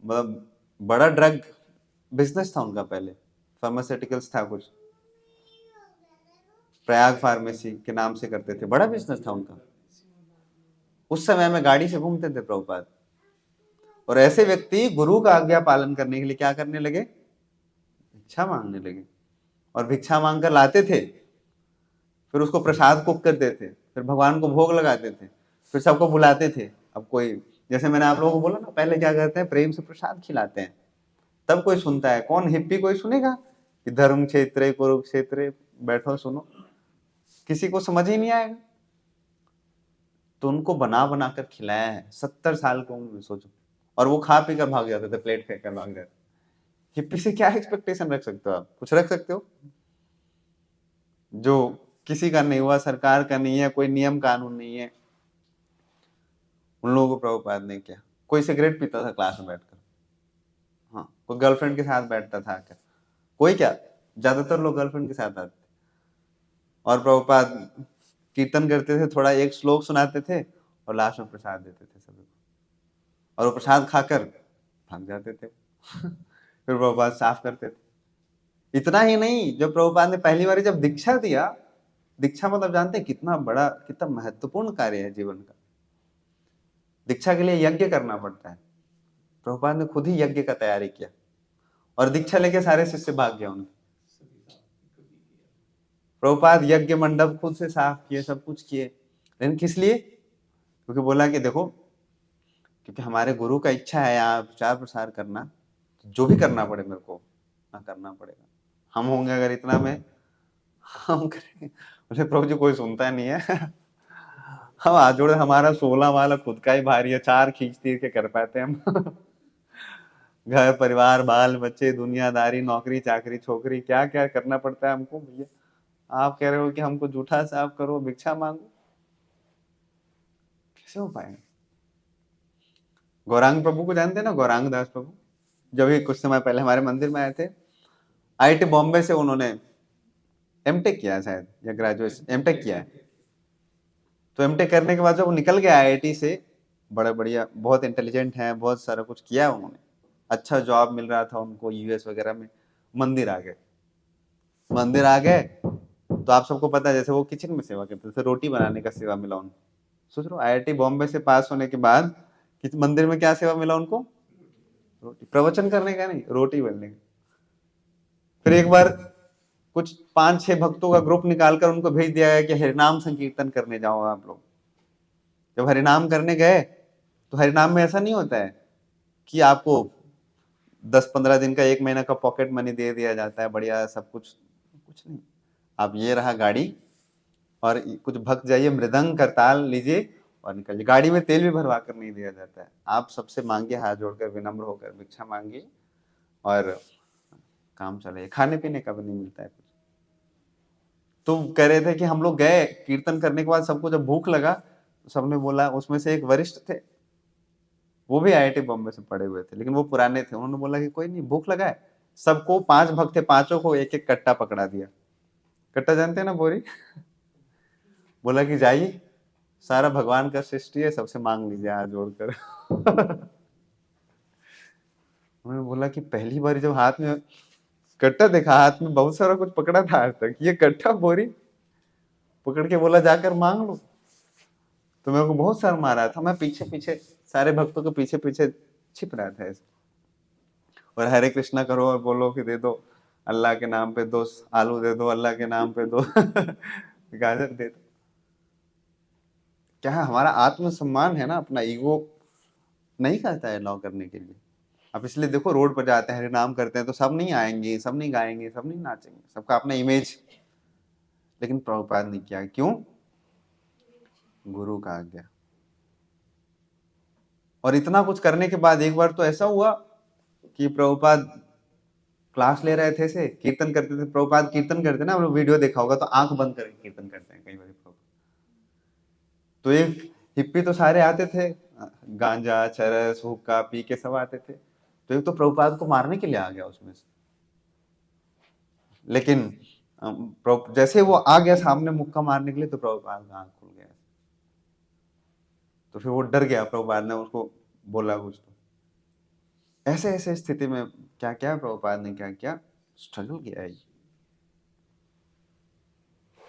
मतलब बड़ा ड्रग बिजनेस था उनका पहले, फार्मास्यूटिकल्स था कुछ, प्रयाग फार्मेसी के नाम से करते थे, बड़ा बिजनेस था उनका। उस समय में गाड़ी से घूमते थे प्रभुपाद। और ऐसे व्यक्ति गुरु का आज्ञा पालन करने के लिए क्या करने लगे? भिक्षा मांगने लगे। और भिक्षा मांग कर लाते थे, फिर उसको प्रसाद कुक करते थे, फिर भगवान को भोग लगाते थे, फिर सबको बुलाते थे। अब कोई, जैसे मैंने आप लोगों को बोला ना, पहले क्या करते हैं, प्रेम से प्रसाद खिलाते हैं, तब कोई सुनता है। कौन हिप्पी कोई सुनेगा कि धर्म क्षेत्र कुरुक्षेत्र, बैठो सुनो? किसी को समझ ही नहीं आएगा। तो उनको बना बना कर खिलाया है 70 साल की उम्र में, सोचो। और वो खा पी कर भाग जाते थे, प्लेट फेंक कर भाग जाते। हिप्पी से क्या एक्सपेक्टेशन रख सकते हो आप? कुछ रख सकते हो? जो किसी का नहीं हुआ, सरकार का नहीं है, कोई नियम कानून नहीं है, उन लोगों को प्रभुपाद ने किया। कोई सिगरेट पीता था क्लास में बैठकर, हाँ, कोई गर्लफ्रेंड के साथ बैठता था आकर, कोई क्या, ज्यादातर लोग गर्लफ्रेंड के साथ आते थे। और प्रभुपाद कीर्तन करते थे, थोड़ा एक श्लोक सुनाते थे, और लास्ट में प्रसाद देते थे सभी को, और वो प्रसाद खाकर भाग जाते थे। फिर प्रभुपाद साफ करते थे। इतना ही नहीं, जब प्रभुपाद ने पहली बार जब दीक्षा दिया, दीक्षा मतलब जानते हैं कितना बड़ा, कितना महत्वपूर्ण कार्य है जीवन का। दीक्षा के लिए यज्ञ करना पड़ता है। प्रभुपाद ने खुद ही यज्ञ का तैयारी किया, और दीक्षा लेके सारे शिष्य भाग गए उनके। प्रभुपाद यज्ञ मंडप खुद से साफ किए, सब कुछ किए। लेकिन किस लिए? क्योंकि बोला कि देखो, क्योंकि हमारे गुरु का इच्छा है यहाँ प्रचार प्रसार करना, तो जो भी करना पड़े मेरे को ना करना पड़ेगा। हम होंगे अगर इतना में, हम करेंगे। बोले प्रभु जी कोई सुनता नहीं है। हम आज जोड़े, हमारा 16 वाला खुद का ही भारी है, 4 खींच तीर के कर पाते हैं हम। घर परिवार बाल बच्चे दुनियादारी नौकरी चाकरी छोकरी क्या क्या करना पड़ता है हमको भैया। आप कह रहे हो कि हमको जूठा साफ करो, भिक्षा मांगो, कैसे हो पाएगा? गौरांग प्रभु को जानते हैं ना, गौरांग दास प्रभु, जब भी कुछ समय पहले हमारे मंदिर में आए थे, आईआईटी बॉम्बे से उन्होंने एमटेक किया शायद, या ग्रेजुएशन, एमटेक किया है। तो एमटेक करने के बाद जब वो निकल गए आईआईटी से, बड़ा बढ़िया, बहुत इंटेलिजेंट है, बहुत सारा कुछ किया उन्होंने, अच्छा जॉब मिल रहा था उनको यूएस वगैरह में, मंदिर आ गए। मंदिर आ गए तो आप सबको पता है, जैसे वो किचन में सेवा करते थे, रोटी बनाने का सेवा मिला उनको। सोच लो आईआईटी बॉम्बे से पास होने के बाद किस मंदिर में क्या सेवा मिला उनको? रोटी, प्रवचन करने का नहीं, रोटी बेलने का। फिर एक बार कुछ 5-6 भक्तों का ग्रुप निकालकर उनको भेज दिया गया कि हरिनाम संकीर्तन करने जाओ आप लोग। जब हरिनाम करने गए तो हरिनाम में ऐसा नहीं होता है कि आपको 10-15 दिन का, 1 महीना का पॉकेट मनी दे दिया जाता है बढ़िया सब कुछ, कुछ नहीं। आप ये रहा गाड़ी और कुछ भक्त जाइए, मृदंग करताल लीजिए और निकलिए। गाड़ी में तेल भी भरवा कर नहीं दिया जाता है। आप सबसे मांगिए, हाथ जोड़कर विनम्र होकर भिक्षा मांगिए और काम चले। खाने पीने का भी नहीं मिलता है कुछ। तो कह रहे थे कि हम लोग गए कीर्तन करने के बाद, सबको जब भूख लगा तो सबने बोला, उसमें से एक वरिष्ठ थे, वो भी आईआईटी बॉम्बे से पढ़े हुए थे लेकिन वो पुराने थे। उन्होंने बोला कि कोई नहीं, भूख लगा है। सबको, 5 भक्त थे, पांचों को एक एक कट्टा पकड़ा दिया। कट्टा जानते हैं ना, बोरी। बोला कि जाइए, सारा भगवान का सृष्टि है, सबसे मांग लीजिए हाथ जोड़कर। उन्होंने बोला कि पहली बार जब हाथ में कट्टा देखा, हाथ में बहुत सारा कुछ पकड़ा था आज तक, ये कट्टा बोरी पकड़ के बोला जाकर मांग लो। तो मेरे को बहुत शर्म आ रहा था, मैं पीछे पीछे सारे भक्तों के पीछे पीछे छिप रहा था ऐसे। और हरे कृष्णा करो और बोलो कि दे दो अल्लाह के नाम पे 2 आलू दे दो, अल्लाह के नाम पे 2 गाजर दे दो। क्या है, हमारा आत्मसम्मान है ना, अपना ईगो नहीं कहता है लॉ करने के लिए। अब इसलिए देखो, रोड पर जाते हैं, हरि नाम करते हैं तो सब नहीं आएंगे, सब नहीं गाएंगे, सब नहीं नाचेंगे, सबका अपना इमेज। लेकिन प्रभुपाद ने किया, क्यों? गुरु का आज्ञा। और इतना कुछ करने के बाद एक बार तो ऐसा हुआ कि प्रभुपाद क्लास ले रहे थे, से कीर्तन करते थे। प्रभुपाद कीर्तन करते ना, हम लोग वीडियो देखा होगा, तो आंख बंद करके कीर्तन करते हैं कई बार प्रभुपाद। तो एक हिप्पी तो सारे आते थे, गांजा चरस हुक्का पी के सब आते थे। तो एक तो प्रभुपाद को मारने के लिए आ गया उसमें से। लेकिन जैसे वो आ गया सामने मुक्का मारने के लिए, तो प्रभुपाद का आंख खुल गया। तो फिर वो डर गया, प्रभुपाद ने उसको बोला कुछ। तो ऐसे ऐसे स्थिति में क्या क्या प्रभुपाद ने क्या क्या स्ट्रगल किया है।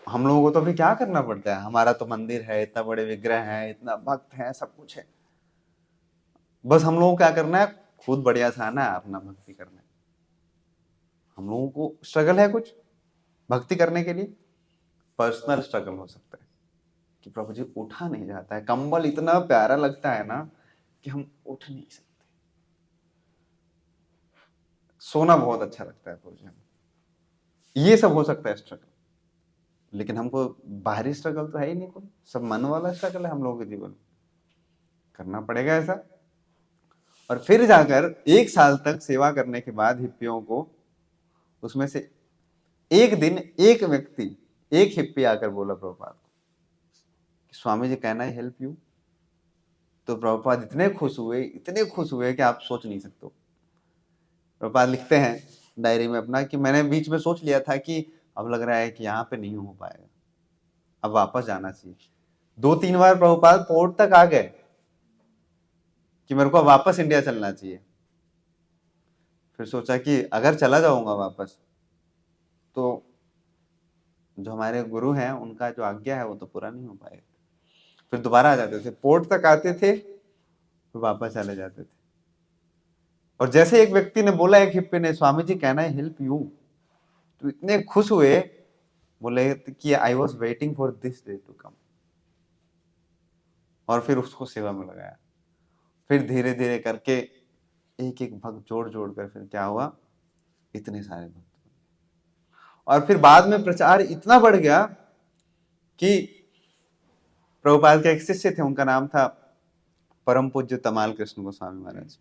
हम लोगों को तो अभी क्या करना पड़ता है, हमारा तो मंदिर है, इतना बड़े विग्रह है, इतना भक्त है, सब कुछ है। बस हम लोगों को क्या करना है, खुद बढ़िया से आना है, अपना भक्ति करना है। हम लोगों को स्ट्रगल है कुछ भक्ति करने के लिए, पर्सनल स्ट्रगल हो सकता है कि प्रभु जी उठा नहीं जाता है, कंबल इतना प्यारा लगता है ना कि हम उठ नहीं सकते। सोना बहुत अच्छा लगता है प्रभु जी, ये सब हो सकता है स्ट्रगल। लेकिन हमको बाहरी स्ट्रगल तो है ही नहीं कोई, सब मन वाला स्ट्रगल है हम लोगों के जीवन में। करना पड़ेगा ऐसा। और फिर जाकर 1 साल तक सेवा करने के बाद हिप्पियों को, उसमें से एक दिन एक व्यक्ति, एक हिप्पी आकर बोला प्रभुपाद को कि स्वामी ji can I help you. तो प्रभुपाद इतने खुश हुए, इतने खुश हुए कि आप सोच नहीं सकते। प्रभुपाद लिखते हैं डायरी में अपना कि मैंने बीच में सोच लिया था कि अब लग रहा है कि यहाँ पे नहीं हो पाएगा, अब वापस जाना चाहिए। 2-3 बार प्रभुपाद पोर्ट तक आ गए कि मेरे को वापस इंडिया चलना चाहिए। फिर सोचा कि अगर चला जाऊंगा वापस तो जो हमारे गुरु हैं उनका जो आज्ञा है वो तो पूरा नहीं हो पाएगा। फिर दोबारा आ जाते थे, पोर्ट तक आते थे, फिर वापस चले जाते थे। और जैसे एक व्यक्ति ने बोला, एक हिप्पी ने, Swami ji can I help you, तो इतने खुश हुए, बोले कि I was waiting for this day to come. और फिर उसको सेवा में लगाया। फिर धीरे धीरे करके एक एक भक्त जोड़ जोड़ कर फिर क्या हुआ, इतने सारे भक्त। और फिर बाद में प्रचार इतना बढ़ गया कि प्रभुपाद के एक शिष्य थे, उनका नाम था परम पूज्य तमाल कृष्ण गोस्वामी महाराज।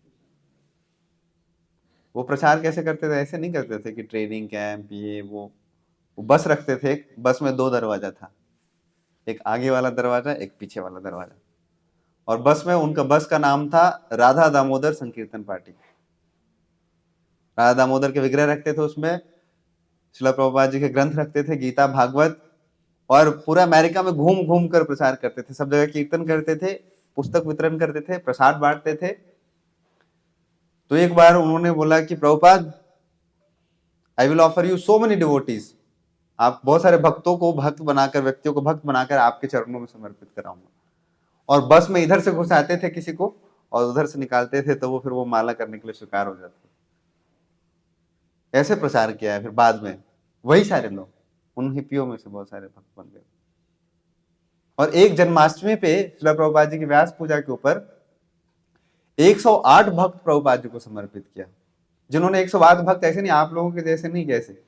वो प्रचार कैसे करते थे, ऐसे नहीं करते थे कि ट्रेनिंग कैंप ये वो बस रखते थे। बस में 2 दरवाजा था, एक आगे वाला दरवाजा, एक पीछे वाला दरवाजा। और बस में उनका बस का नाम था राधा दामोदर संकीर्तन पार्टी। राधा दामोदर के विग्रह रखते थे उसमें, श्रील प्रभुपाद जी के ग्रंथ रखते थे, गीता भागवत। और पूरा अमेरिका में घूम घूम कर प्रचार करते थे, सब जगह कीर्तन करते थे, पुस्तक वितरण करते थे, प्रसाद बांटते थे। तो एक बार उन्होंने बोला कि Prabhupada, I will offer you so many devotees, आप बहुत सारे भक्तों को भक्त बनाकर, व्यक्तियों को भक्त बनाकर आपके चरणों में समर्पित कराऊंगा। और बस में इधर से घुसाते थे किसी को और उधर से निकालते थे, तो वो फिर वो माला करने के लिए स्वीकार हो जाते। ऐसे प्रचार किया है। फिर बाद में वही सारे लोग, उन हिप्पियों में से बहुत सारे भक्त बन गए। और एक जन्माष्टमी पे श्रील प्रभुपाद जी की व्यास पूजा के ऊपर 108 भक्त प्रभुपाद जी को समर्पित किया, जिन्होंने 108 भक्त ऐसे नहीं, आप लोगों के जैसे नहीं, कैसे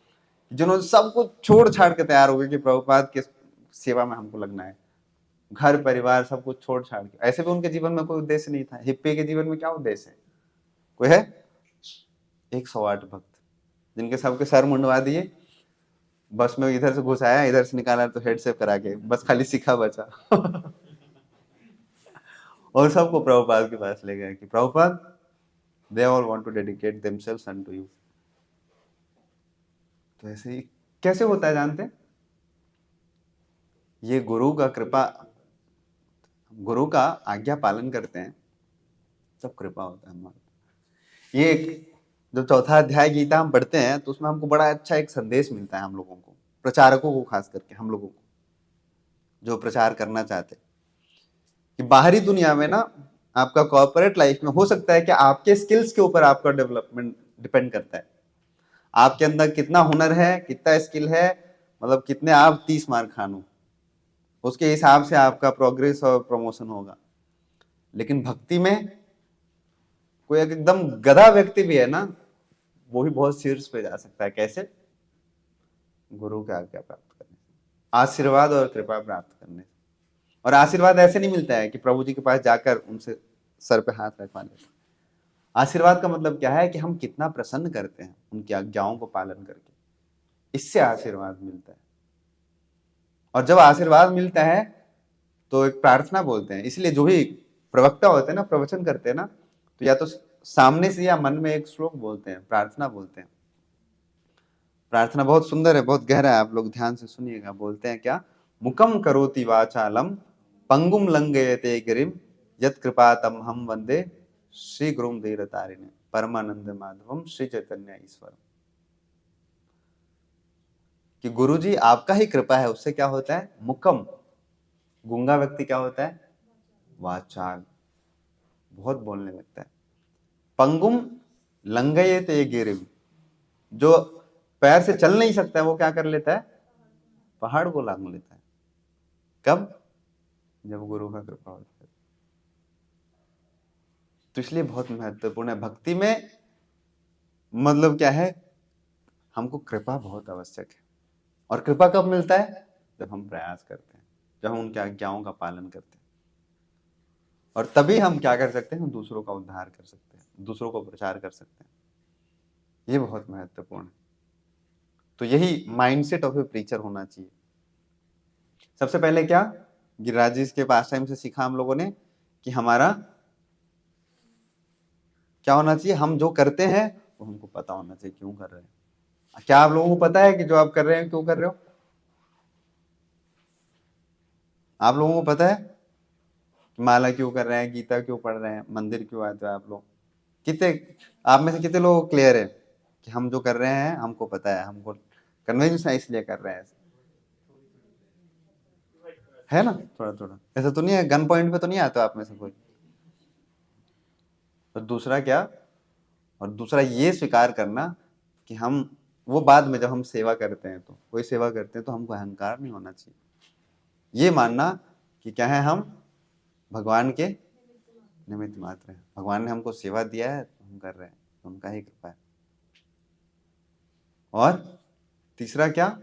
जिन्होंने सब कुछ छोड़ छाड़ के तैयार हो गए कि प्रभुपाद के सेवा में हमको लगना है, घर परिवार सब कुछ छोड़ छाड़ के। ऐसे भी उनके जीवन में कोई उद्देश्य नहीं था। हिप्पी के जीवन में क्या उद्देश्य है? कोई है? 108 भक्त जिनके सबके सर मुंडवा दिए, बस में इधर से घुसाया, इधर से निकाला तो हेड सेव करा के, बस खाली सिखा बचा। और सबको प्रभुपाद के पास ले गए कि Prabhupada, they all want to dedicate themselves unto you. तो ऐसे ही कैसे होता है जानते हैं? ये गुरु का कृपा, गुरु का आज्ञा पालन करते हैं, सब कृपा होता है हमारा। ये जो चौथा अध्याय गीता हम पढ़ते हैं तो उसमें हमको बड़ा अच्छा एक संदेश मिलता है हम लोगों को, प्रचारकों को, खास करके हम लोगों को जो प्रचार करना चाहते हैं, कि बाहरी दुनिया में ना आपका कॉर्पोरेट लाइफ में हो सकता है कि आपके स्किल्स के ऊपर आपका डेवलपमेंट डिपेंड करता है। आपके अंदर कितना हुनर है, कितना स्किल है, मतलब कितने आप 30 मार खानो, उसके हिसाब से आपका प्रोग्रेस और प्रमोशन होगा। लेकिन भक्ति में कोई एकदम गधा व्यक्ति भी है ना, वो भी बहुत शीर्ष पे जा सकता है। कैसे? गुरु की आज्ञा प्राप्त करने से, आशीर्वाद और कृपा प्राप्त करने से। और आशीर्वाद ऐसे नहीं मिलता है कि प्रभु जी के पास जाकर उनसे सर पे हाथ रखवा लेते। आशीर्वाद का मतलब क्या है कि हम कितना प्रसन्न करते हैं उनकी आज्ञाओं को पालन करके, इससे आशीर्वाद मिलता है। और जब आशीर्वाद मिलता है तो एक प्रार्थना बोलते हैं। इसलिए जो भी प्रवक्ता होते हैं ना, प्रवचन करते हैं ना, तो या तो सामने से या मन में एक श्लोक बोलते हैं, प्रार्थना बोलते हैं। प्रार्थना बहुत सुंदर है, बहुत गहरा है, आप लोग ध्यान से सुनिएगा। बोलते हैं क्या? मुकम करोति वाचालम पंगुम लंघयते गिरिम यत् कृपातम हम वंदे श्री गुरुम धीरतारिणे परमानंद माधवम श्री चैतन्य ईश्वरम। कि गुरु जी आपका ही कृपा है, उससे क्या होता है? मुकम, गूंगा व्यक्ति क्या होता है? वाचाल, बहुत बोलने लगता है। पंगुम लंघयते गिरिम, जो पैर से चल नहीं सकता है वो क्या कर लेता है? पहाड़ को लांघ लेता है। कब? जब गुरु का कृपा होता है। तो इसलिए बहुत महत्वपूर्ण है भक्ति में, मतलब क्या है, हमको कृपा बहुत आवश्यक है। और कृपा कब मिलता है? जब हम प्रयास करते हैं, जब हम उनके आज्ञाओं का पालन करते हैं। और तभी हम क्या कर सकते हैं? हम दूसरों का उद्धार कर सकते हैं, दूसरों को प्रचार कर सकते हैं। ये बहुत महत्वपूर्ण है। तो यही माइंडसेट ऑफ ए प्रीचर होना चाहिए। सबसे पहले क्या गिरिराज जी के पास टाइम से सीखा हम लोगों ने कि हमारा क्या होना चाहिए? हम जो करते हैं वो हमको पता होना चाहिए क्यों कर रहे हैं। क्या आप लोगों को पता है कि जो आप कर रहे हैं क्यों कर रहे हो? आप लोगों को पता है कि माला क्यों कर रहे हैं, गीता क्यों पढ़ रहे हैं, मंदिर क्यों आते हो आप लोग? कितने आप में से कितने लोगों को क्लियर है कि हम जो कर रहे हैं हमको पता है, हमको कन्विंस है, इसलिए कर रहे हैं? है ना? थोड़ा थोड़ा ऐसा तो नहीं है, गन पॉइंट पे तो नहीं आता आप में से कोई? और दूसरा क्या? और दूसरा ये स्वीकार करना कि हम वो बाद में जब हम सेवा करते हैं, तो कोई सेवा करते हैं तो हमको अहंकार नहीं होना चाहिए। ये मानना कि क्या है, हम भगवान के निमित्त मात्र हैं, भगवान ने हमको सेवा दिया है तो हम कर रहे हैं, तो उनका ही कृपा है। और तीसरा क्या?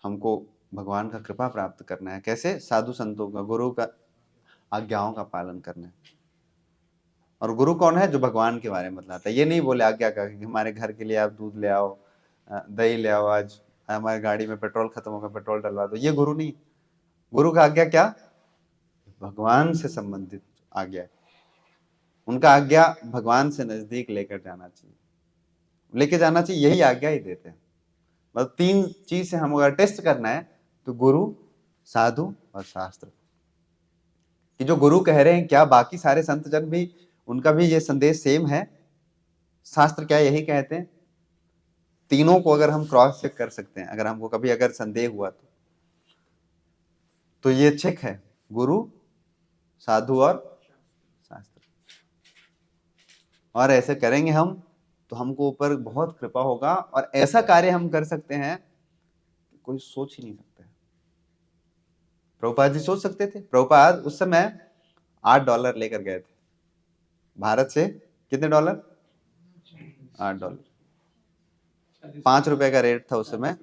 हमको भगवान का कृपा प्राप्त करना है। कैसे? साधु संतों का, गुरु का आज्ञाओं का पालन करना है। और गुरु कौन है? जो भगवान के बारे में बतलाता है। ये नहीं बोले आज्ञा का कि हमारे घर के लिए आप दूध ले आओ, दही ले आओ, आज हमारी गाड़ी में पेट्रोल खत्म होगा पेट्रोल डलवा दो। ये गुरु नहीं। गुरु का आज्ञा क्या? भगवान से संबंधित आज्ञा है। उनका आज्ञा भगवान से नजदीक लेकर जाना चाहिए, लेके जाना चाहिए, यही आज्ञा ही देते हैं। मतलब तीन चीज से हम अगर टेस्ट करना है तो गुरु, साधु और शास्त्र। कि जो गुरु कह रहे हैं क्या बाकी सारे संत जन भी, उनका भी ये संदेश सेम है? शास्त्र क्या यही कहते हैं? तीनों को अगर हम क्रॉस चेक कर सकते हैं, अगर हमको कभी अगर संदेह हुआ तो ये चेक है, गुरु, साधु और शास्त्र। और ऐसे करेंगे हम तो हमको ऊपर बहुत कृपा होगा, और ऐसा कार्य हम कर सकते हैं कोई सोच ही नहीं सकता है। प्रभुपाद जी सोच सकते थे? प्रभुपाद उस समय $8 लेकर गए थे भारत से। कितने डॉलर? $8। 5 रुपए का रेट था उस समय,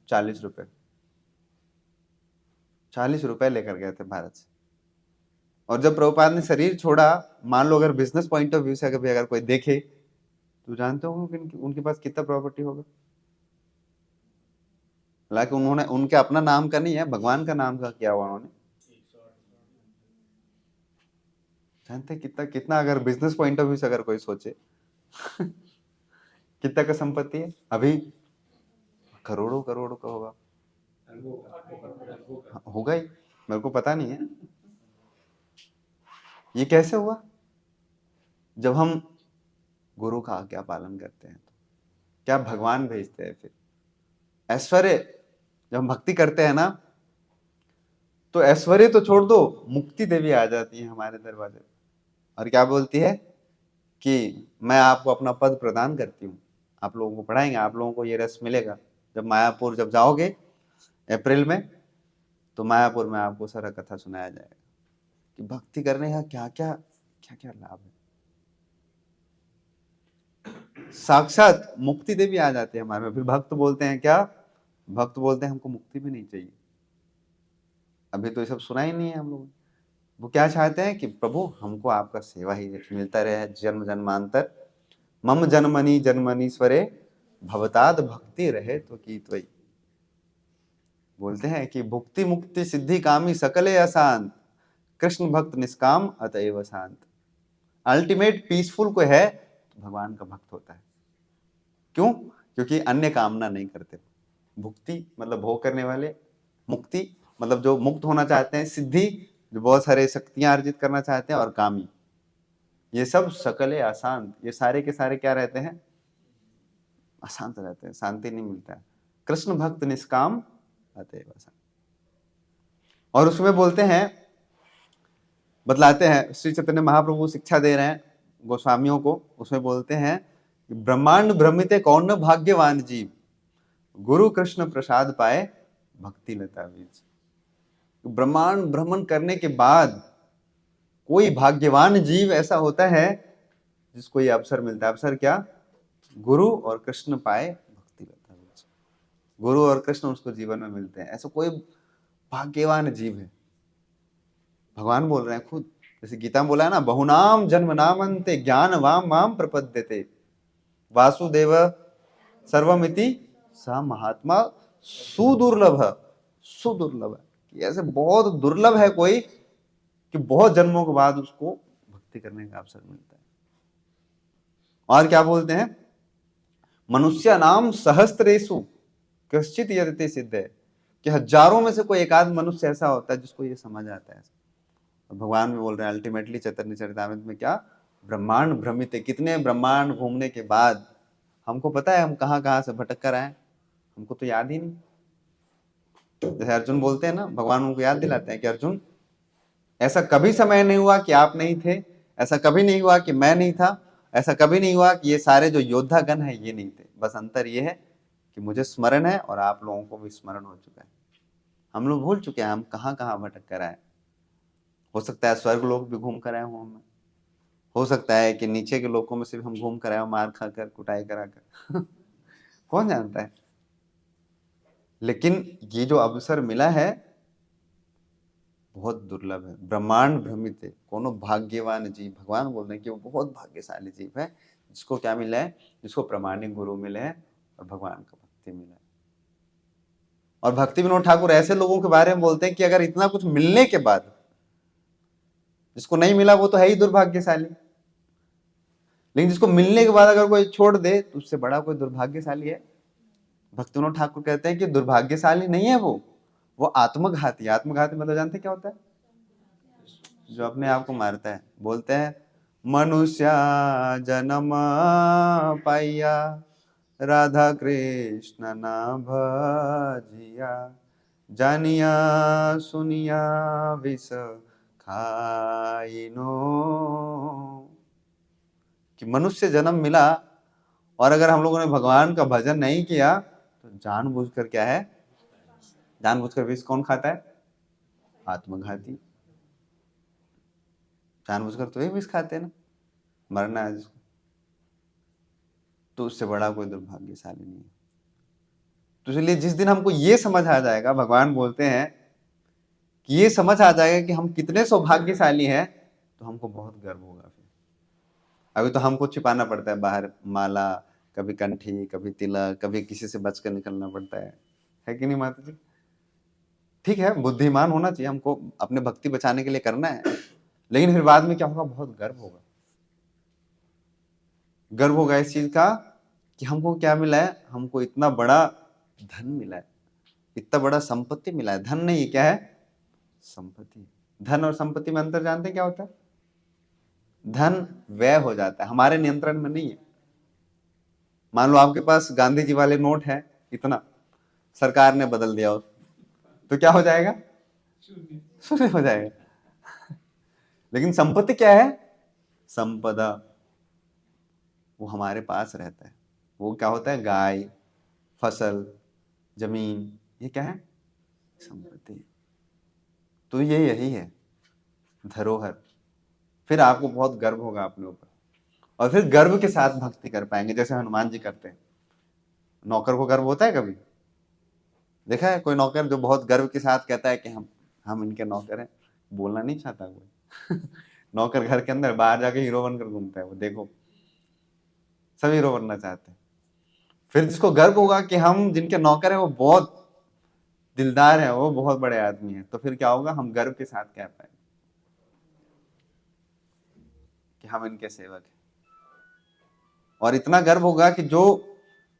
40 रुपए। 40 रुपए लेकर गए थे भारत से। और जब प्रभुपाद ने शरीर छोड़ा, मान लो अगर बिजनेस पॉइंट ऑफ व्यू से अगर कोई देखे तो जानते हो कि उनके पास कितना प्रॉपर्टी होगा। हालांकि उन्होंने, उनके अपना नाम का नहीं है, भगवान का नाम का किया हुआ उन्होंने। जानते कितना कितना, अगर बिजनेस पॉइंट ऑफ व्यू से अगर कोई सोचे कितना का संपत्ति है अभी? करोड़ों करोड़ों का होगा, होगा ही, मेरे को पता नहीं है। ये कैसे हुआ? जब हम गुरु का आज्ञा पालन करते हैं तो क्या भगवान भेजते हैं। फिर ऐश्वर्य, जब हम भक्ति करते हैं ना, तो ऐश्वर्य तो छोड़ दो, मुक्ति देवी आ जाती है हमारे दरवाजे पर, और क्या बोलती है कि मैं आपको अपना पद प्रदान करती हूँ, आप लोगों को पढ़ाएंगे, आप लोगों को ये रस मिलेगा। जब मायापुर जब जाओगे अप्रैल में, तो मायापुर में आपको सारा कथा सुनाया जाएगा कि भक्ति करने का क्या क्या क्या क्या लाभ है। साक्षात मुक्ति देवी आ जाती है हमारे में। फिर भक्त बोलते हैं क्या? भक्त बोलते हैं हमको मुक्ति भी नहीं चाहिए। अभी तो ये सब सुना ही नहीं है हम लोगों ने। वो क्या चाहते हैं कि प्रभु हमको आपका सेवा ही मिलता रहे जन्म जन्मांतर, मम जन्मनि जन्मनीश्वरे भवताद भक्ति रहे तो की त्वयि। बोलते हैं कि भुक्ति मुक्ति सिद्धि कामी सकले अशांत, कृष्ण भक्त निष्काम अतएव शांत। अल्टीमेट पीसफुल को है तो भगवान का भक्त होता है। क्यों? क्योंकि अन्य कामना नहीं करते। भुक्ति मतलब भोग करने वाले, मुक्ति मतलब जो मुक्त होना चाहते हैं, सिद्धि जो बहुत सारे शक्तियां अर्जित करना चाहते हैं, और कामी, ये सब सकले अशांत, ये सारे के सारे क्या रहते हैं? अशांत रहते हैं, शांति नहीं मिलता है। कृष्ण भक्त निष्काम अतएव शांत। और उसमें बोलते हैं, बतलाते हैं, श्री चैतन्य महाप्रभु शिक्षा दे रहे हैं गोस्वामियों को। उसमें बोलते हैं कि ब्रह्मांड भ्रमिते कौन न भाग्यवान जीव, गुरु कृष्ण प्रसाद पाए भक्ति लता बीज। ब्रह्मांड भ्रमण करने के बाद कोई भाग्यवान जीव ऐसा होता है जिसको ये अवसर मिलता है। अवसर क्या? गुरु और कृष्ण पाए भक्ति लता बीज। गुरु और कृष्ण उसको जीवन में मिलते हैं। ऐसा कोई भाग्यवान जीव है। भगवान बोल रहे हैं खुद, जैसे गीता में बोला है ना, बहुनाम जन्म नामंते ज्ञान वाम माम प्रपद्यते वासुदेव सर्वमिति सा महात्मा सुदुर्लभ। सुदुर्लभ है, ऐसे बहुत दुर्लभ है कोई कि बहुत जन्मों के बाद उसको भक्ति करने का अवसर मिलता है। और क्या बोलते हैं? मनुष्य नाम सहस्त्रेषु कश्चित यदते सिद्ध है, कि हजारों में से कोई एक आध मनुष्य ऐसा होता है जिसको ये समझ आता है। और भगवान भी बोल रहे हैं अल्टीमेटली चैतन्य चरितामृत में क्या? ब्रह्मांड भ्रमित है। कितने ब्रह्मांड घूमने के बाद हमको पता है हम कहाँ कहाँ से भटक कर आए, हमको तो याद ही नहीं। जैसे अर्जुन बोलते हैं ना, भगवान उनको याद दिलाते हैं कि अर्जुन, ऐसा कभी समय नहीं हुआ कि आप नहीं थे, ऐसा कभी नहीं हुआ कि मैं नहीं था, ऐसा कभी नहीं हुआ कि ये सारे जो योद्धा गण है ये नहीं थे। बस अंतर ये है कि मुझे स्मरण है और आप लोगों को भी स्मरण हो चुका है। हम लोग भूल चुके हैं हम कहाँ कहाँ भटक कर आए। हो सकता है स्वर्ग लोग भी घूम कर आए हों हमें, हो सकता है कि नीचे के लोगों में सिर्फ हम घूम कर आए हो, मार खाकर कुटाई कराकर कौन जानता है। लेकिन ये जो अवसर मिला है बहुत दुर्लभ है। ब्रह्मांड भ्रमित है कोनो भाग्यवान जीव। भगवान बोल रहे हैं कि वो बहुत भाग्यशाली जीव है जिसको क्या मिला है? जिसको प्रामाणिक गुरु मिले हैं और भगवान का भक्ति मिला है। और भक्ति विनोद ठाकुर ऐसे लोगों के बारे में बोलते हैं कि अगर इतना कुछ मिलने के बाद जिसको नहीं मिला वो तो है ही दुर्भाग्यशाली, लेकिन जिसको मिलने के बाद अगर कोई छोड़ दे तो उससे बड़ा कोई दुर्भाग्यशाली है? भक्ति विनोद ठाकुर कहते हैं कि दुर्भाग्यशाली नहीं है वो आत्मघाती। आत्मघाती मतलब जानते क्या होता है? जो अपने आप को मारता है। बोलते हैं मनुष्य जन्म पाइया राधा कृष्ण ना भजिया, जानिया सुनिया विष खाइनो। कि मनुष्य जन्म मिला और अगर हम लोगों ने भगवान का भजन नहीं किया तो जानबूझकर क्या है, जानबूझकर विष कौन खाता है? आत्मघाती। जानबूझकर तो ये विष खाते हैं ना, मरना है जिसको। तो उससे बड़ा कोई दुर्भाग्यशाली नहीं है। तो इसलिए जिस दिन हमको ये समझ आ जाएगा, भगवान बोलते हैं कि ये समझ आ जाएगा कि हम कितने सौभाग्यशाली हैं, तो हमको बहुत गर्व होगा। फिर अभी तो हमको छिपाना पड़ता है बाहर, माला, कभी कंठी, कभी तिलक, कभी किसी से बचकर निकलना पड़ता है कि नहीं माता जी? ठीक है, बुद्धिमान होना चाहिए, हमको अपने भक्ति बचाने के लिए करना है, लेकिन फिर बाद में क्या होगा, बहुत गर्व होगा। गर्व होगा इस चीज का कि हमको क्या मिला है, हमको इतना बड़ा धन मिला है, इतना बड़ा संपत्ति मिला है। धन नहीं, क्या है? संपत्ति। धन और संपत्ति में अंतर जानते हैं क्या होता है? धन व्यय हो जाता है, हमारे नियंत्रण में नहीं है। मान लो आपके पास गांधी जी वाले नोट है इतना, सरकार ने बदल दिया तो क्या हो जाएगा? शून्य हो जाएगा। लेकिन संपत्ति क्या है? संपदा, वो हमारे पास रहता है। वो क्या होता है? गाय, फसल, जमीन, ये क्या है? संपत्ति। तो ये यही है धरोहर। फिर आपको बहुत गर्व होगा अपने ऊपर, और फिर गर्व के साथ भक्ति कर पाएंगे, जैसे हनुमान जी करते हैं। नौकर को गर्व होता है कभी? देखा है कोई नौकर जो बहुत गर्व के साथ कहता है कि हम इनके नौकर हैं? बोलना नहीं चाहता कोई। नौकर घर के अंदर, बाहर जाके हीरो बनकर घूमता है वो, देखो सब हीरो बनना चाहते हैं। फिर जिसको गर्व होगा कि हम जिनके नौकर है वो बहुत दिलदार है, वो बहुत बड़े आदमी है, तो फिर क्या होगा, हम गर्व के साथ कह पाएंगे कि हम इनके सेवक हैं। और इतना गर्व होगा कि जो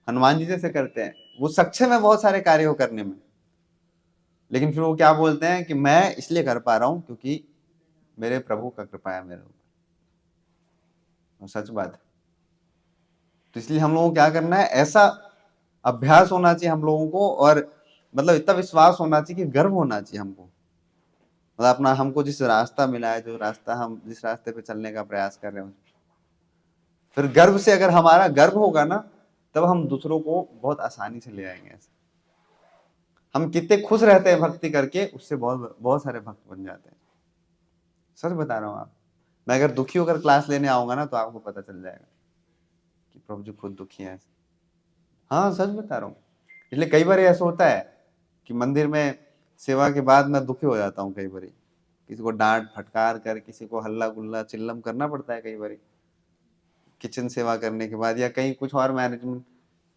हनुमान जी जैसे करते हैं, वो सक्षम है बहुत सारे कार्यों करने में, लेकिन फिर वो क्या बोलते हैं कि मैं इसलिए कर पा रहा हूं क्योंकि मेरे प्रभु का कृपा है मेरे ऊपर। और सच बात है। तो इसलिए हम लोगों को क्या करना है, ऐसा अभ्यास होना चाहिए हम लोगों को, और मतलब इतना विश्वास होना चाहिए कि गर्व होना चाहिए हमको, मतलब अपना, हमको जिस रास्ता मिला है, जो रास्ता हम जिस रास्ते पे चलने का प्रयास कर रहे हैं, फिर गर्व से, अगर हमारा गर्व होगा ना, तब हम दूसरों को बहुत आसानी से ले आएंगे। ऐसे हम कितने खुश रहते हैं भक्ति करके, उससे बहुत बहुत सारे भक्त बन जाते हैं। सच बता रहा हूँ आप, मैं अगर दुखी होकर क्लास लेने आऊंगा ना, तो आपको पता चल जाएगा कि प्रभु जी खुद दुखी है। हाँ सच बता रहा हूँ। इसलिए कई बार ऐसा होता है कि मंदिर में सेवा के बाद मैं दुखी हो जाता हूँ। कई बार किसी को डांट फटकार कर, किसी को हल्ला गुल्ला चिल्लम करना पड़ता है कई बार किचन सेवा करने के बाद, या कहीं कुछ और मैनेजमेंट,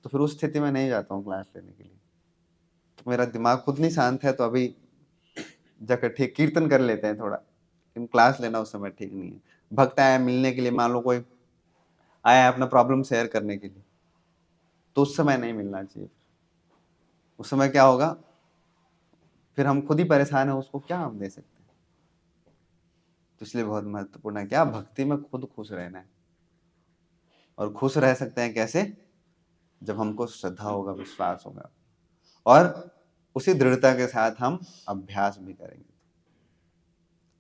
तो फिर उस स्थिति में नहीं जाता हूँ क्लास लेने के लिए। तो मेरा दिमाग खुद नहीं शांत है, तो अभी जाकर ठीक कीर्तन कर लेते हैं थोड़ा, लेकिन क्लास लेना उस समय ठीक नहीं है। भक्त आया मिलने के लिए, मान लो कोई आया अपना प्रॉब्लम शेयर करने के लिए, तो उस समय नहीं मिलना चाहिए। उस समय क्या होगा, फिर हम खुद ही परेशान है, उसको क्या हम दे सकते हैं। तो इसलिए बहुत महत्वपूर्ण है क्या, भक्ति में खुद खुश रहना है। और खुश रह सकते हैं कैसे? जब हमको श्रद्धा होगा, विश्वास होगा, और उसी दृढ़ता के साथ हम अभ्यास भी करेंगे।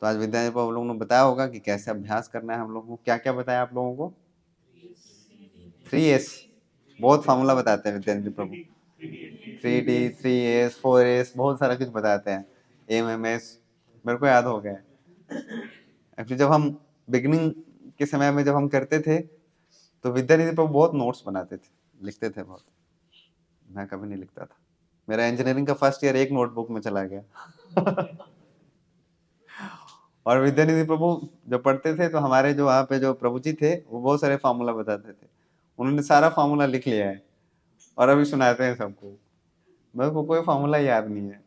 तो आज विद्यार्थी को आप लोगों ने बताया होगा कि कैसे अभ्यास करना है हम लोगों को। क्या क्या बताया आप लोगों को? 3S, बहुत फॉर्मूला बताते हैं विद्यार्थी प्रभु। 3D, 3S, 4S, बहुत सारा कुछ बताते हैं। MMS, मेरे को याद हो गया। एक्चुअली जब हम बिगिनिंग के समय में जब हम करते थे, तो विद्यानिधि प्रभु बहुत नोट्स बनाते थे, लिखते थे बहुत। मैं कभी नहीं लिखता था। मेरा इंजीनियरिंग का फर्स्ट ईयर एक नोटबुक में चला गया। और विद्यानिधि प्रभु जब पढ़ते थे, तो हमारे जो वहाँ पे जो प्रभु जी थे, वो बहुत सारे फार्मूला बताते थे। उन्होंने सारा फार्मूला लिख लिया है और अभी सुनाते हैं सबको। मेरे को कोई फार्मूला याद नहीं है,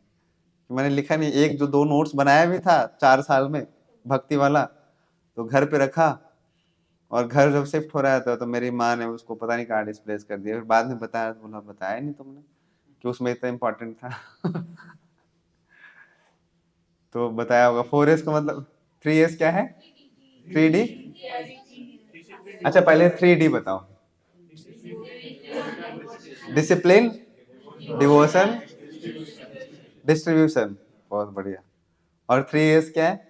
मैंने लिखा नहीं। एक जो 2 नोट्स बनाया भी था 4 साल में भक्ति वाला, तो घर पे रखा, और घर जब शिफ्ट हो रहा था तो मेरी माँ ने उसको पता नहीं कहाँ डिस्प्लेस कर दिया। फिर बाद में बताया, बोला बताया नहीं तुमने कि उसमें इतना इम्पोर्टेंट था। तो बताया होगा। 4S का मतलब, 3S क्या है? 3D। अच्छा पहले 3D बताओ। Discipline, devotion, distribution. बहुत बढ़िया। और 3 एस क्या है?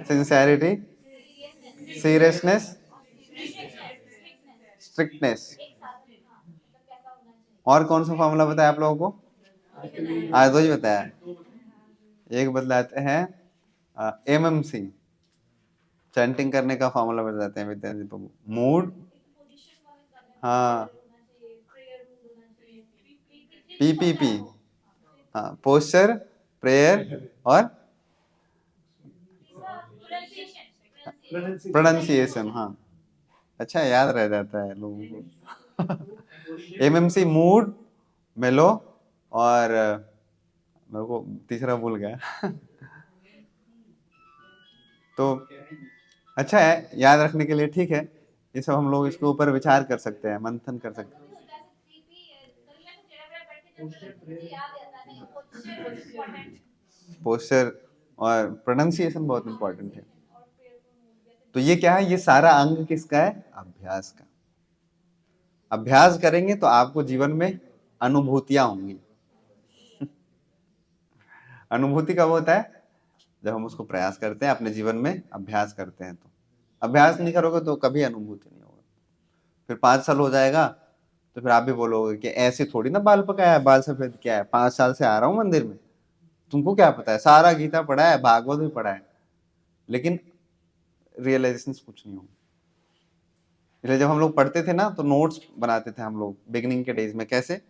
Sincerity, seriousness, strictness. और कौन सा फॉर्मूला बताया आप लोगों को? आज दो ही बताया। एक बतलाते हैं MMC, चैंटिंग करने का फॉर्मूला बताते हैं विद्यार्थी प्रभु। मूड, हाँ, PPP, हाँ, पोस्चर, प्रेयर और प्रोनाउंसिएशन। हाँ, अच्छा याद रह जाता है लोगों को। MMC मूड, मेलो और मेरे को तीसरा भूल गया। तो अच्छा है, याद रखने के लिए ठीक है। ये सब हम लोग इसके ऊपर विचार कर सकते हैं, मंथन कर सकते हैं। पोस्चर और प्रोनाउंसिएशन बहुत इंपॉर्टेंट है। तो ये क्या है? ये सारा अंग किसका है? अभ्यास का। अभ्यास करेंगे तो आपको जीवन में अनुभूतियां होंगी। अनुभूति कब होता है? जब हम उसको प्रयास करते हैं, अपने जीवन में अभ्यास करते हैं। तो अभ्यास नहीं करोगे तो कभी अनुभूति नहीं होगा। फिर 5 साल हो जाएगा तो फिर आप भी बोलोगे कि ऐसे थोड़ी ना बाल पकाया है, बाल सफेद क्या है, 5 साल से आ रहा हूं मंदिर में, तुमको क्या पता है, सारा गीता पढ़ा है, भागवत भी पढ़ा है, लेकिन रियलाइजेशन कुछ नहीं हो। इसलिए जब हम लोग पढ़ते थे ना तो नोट्स बनाते थे हम लोग बिगिनिंग के डेज में। कैसे?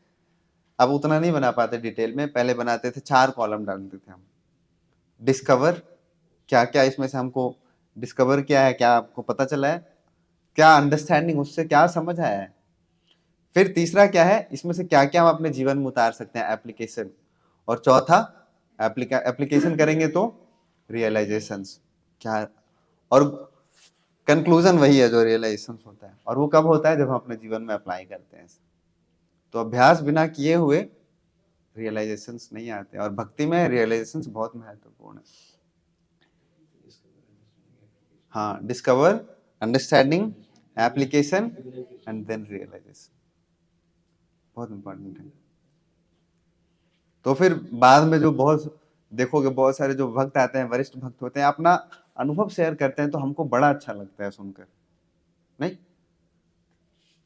अब उतना नहीं बना पाते डिटेल में, पहले बनाते थे, 4 कॉलम डालते थे हम। डिस्कवर, क्या क्या इसमें से हमको डिस्कवर किया है, क्या आपको पता चला है, क्या अंडरस्टैंडिंग, उससे क्या समझ आया है। फिर तीसरा क्या है, इसमें से क्या क्या हम अपने जीवन में उतार सकते हैं, एप्लीकेशन। और चौथा, एप्लीकेशन करेंगे तो रियलाइजेशन क्या। और कंक्लूजन वही है जो रियलाइजेशन होता है। और वो कब होता है? जब हम अपने जीवन में अप्लाई करते हैं। तो अभ्यास बिना किए हुए रियलाइजेशन नहीं आते, और भक्ति में रियलाइजेशन बहुत महत्वपूर्ण है। हाँ, discover, understanding, application and then realisation, बहुत इंपॉर्टेंट है। तो फिर बाद में जो बहुत देखोगे, बहुत सारे जो भक्त आते हैं, वरिष्ठ भक्त होते हैं, अपना अनुभव शेयर करते हैं, तो हमको बड़ा अच्छा लगता है सुनकर, नहीं?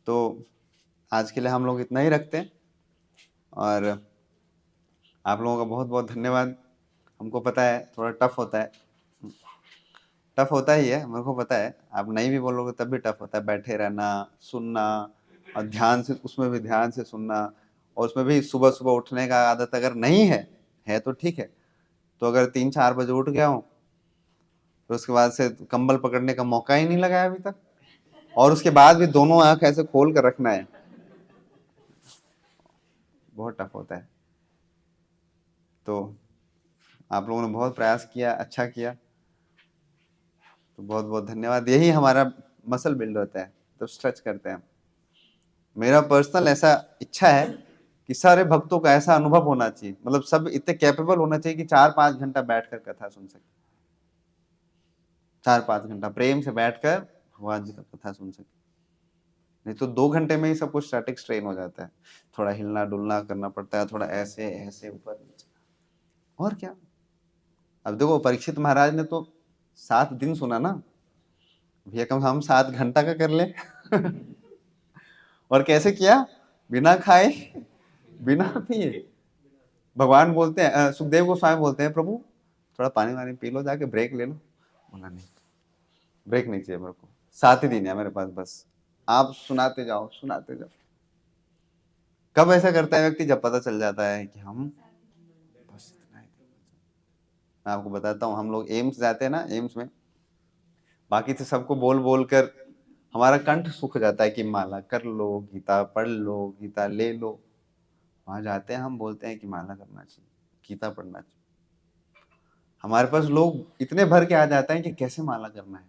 तो आज के लिए हम लोग इतना ही रखते हैं, और आप लोगों का बहुत बहुत धन्यवाद। हमको पता है थोड़ा टफ होता है, टफ होता ही है, मेरे को पता है। आप नहीं भी बोलोगे तब भी टफ होता है, बैठे रहना, सुनना, और ध्यान से, उसमें भी ध्यान से सुनना। और उसमें भी सुबह सुबह उठने का आदत अगर नहीं है तो ठीक है। तो अगर 3-4 बजे उठ गया हूँ तो उसके बाद से कंबल पकड़ने का मौका ही नहीं लगाया अभी तक, और उसके बाद भी दोनों आंख ऐसे खोल कर रखना है, बहुत टफ होता है। तो आप लोगों ने बहुत प्रयास किया, अच्छा किया, तो बहुत बहुत धन्यवाद। यही हमारा मसल बिल्ड होता है, तो स्ट्रेच करते हैं। मेरा पर्सनल ऐसा इच्छा है कि सारे भक्तों का ऐसा अनुभव होना चाहिए, मतलब सब इतने कैपेबल होना चाहिए कि 4-5 घंटा बैठकर कथा सुन सके, 4-5 घंटा प्रेम से बैठकर भगवान जी का कथा सुन सके। नहीं तो 2 घंटे में ही सब कुछ स्टैटिक स्ट्रेन हो जाता है, थोड़ा हिलना डुलना करना पड़ता है, थोड़ा ऐसे ऐसे ऊपर नीचे, और क्या। अब देखो, परीक्षित महाराज ने तो 7 दिन सुना ना, भैया कम हम 7 घंटा का कर ले। और कैसे किया? बिना खाए, बिना पिए। भगवान बोलते हैं, सुखदेव गोस्वामी बोलते हैं, प्रभु थोड़ा पानी वानी पी लो, जाके ब्रेक ले लो। बोला नहीं, ब्रेक नहीं चाहिए मेरे को, 7 ही दिन है मेरे पास, बस आप सुनाते जाओ सुनाते जाओ। कब ऐसा करता है व्यक्ति? जब पता चल जाता है कि हम बस इतना ही। मैं आपको बताता हूँ, हम लोग एम्स जाते हैं ना, एम्स में बाकी से सबको बोल बोल कर हमारा कंठ सूख जाता है कि माला कर लो, गीता पढ़ लो, गीता ले लो। वहां जाते हैं, हम बोलते हैं कि माला करना चाहिए, गीता पढ़ना चाहिए। हमारे पास लोग इतने भर के आ जाते हैं कि कैसे माला करना है,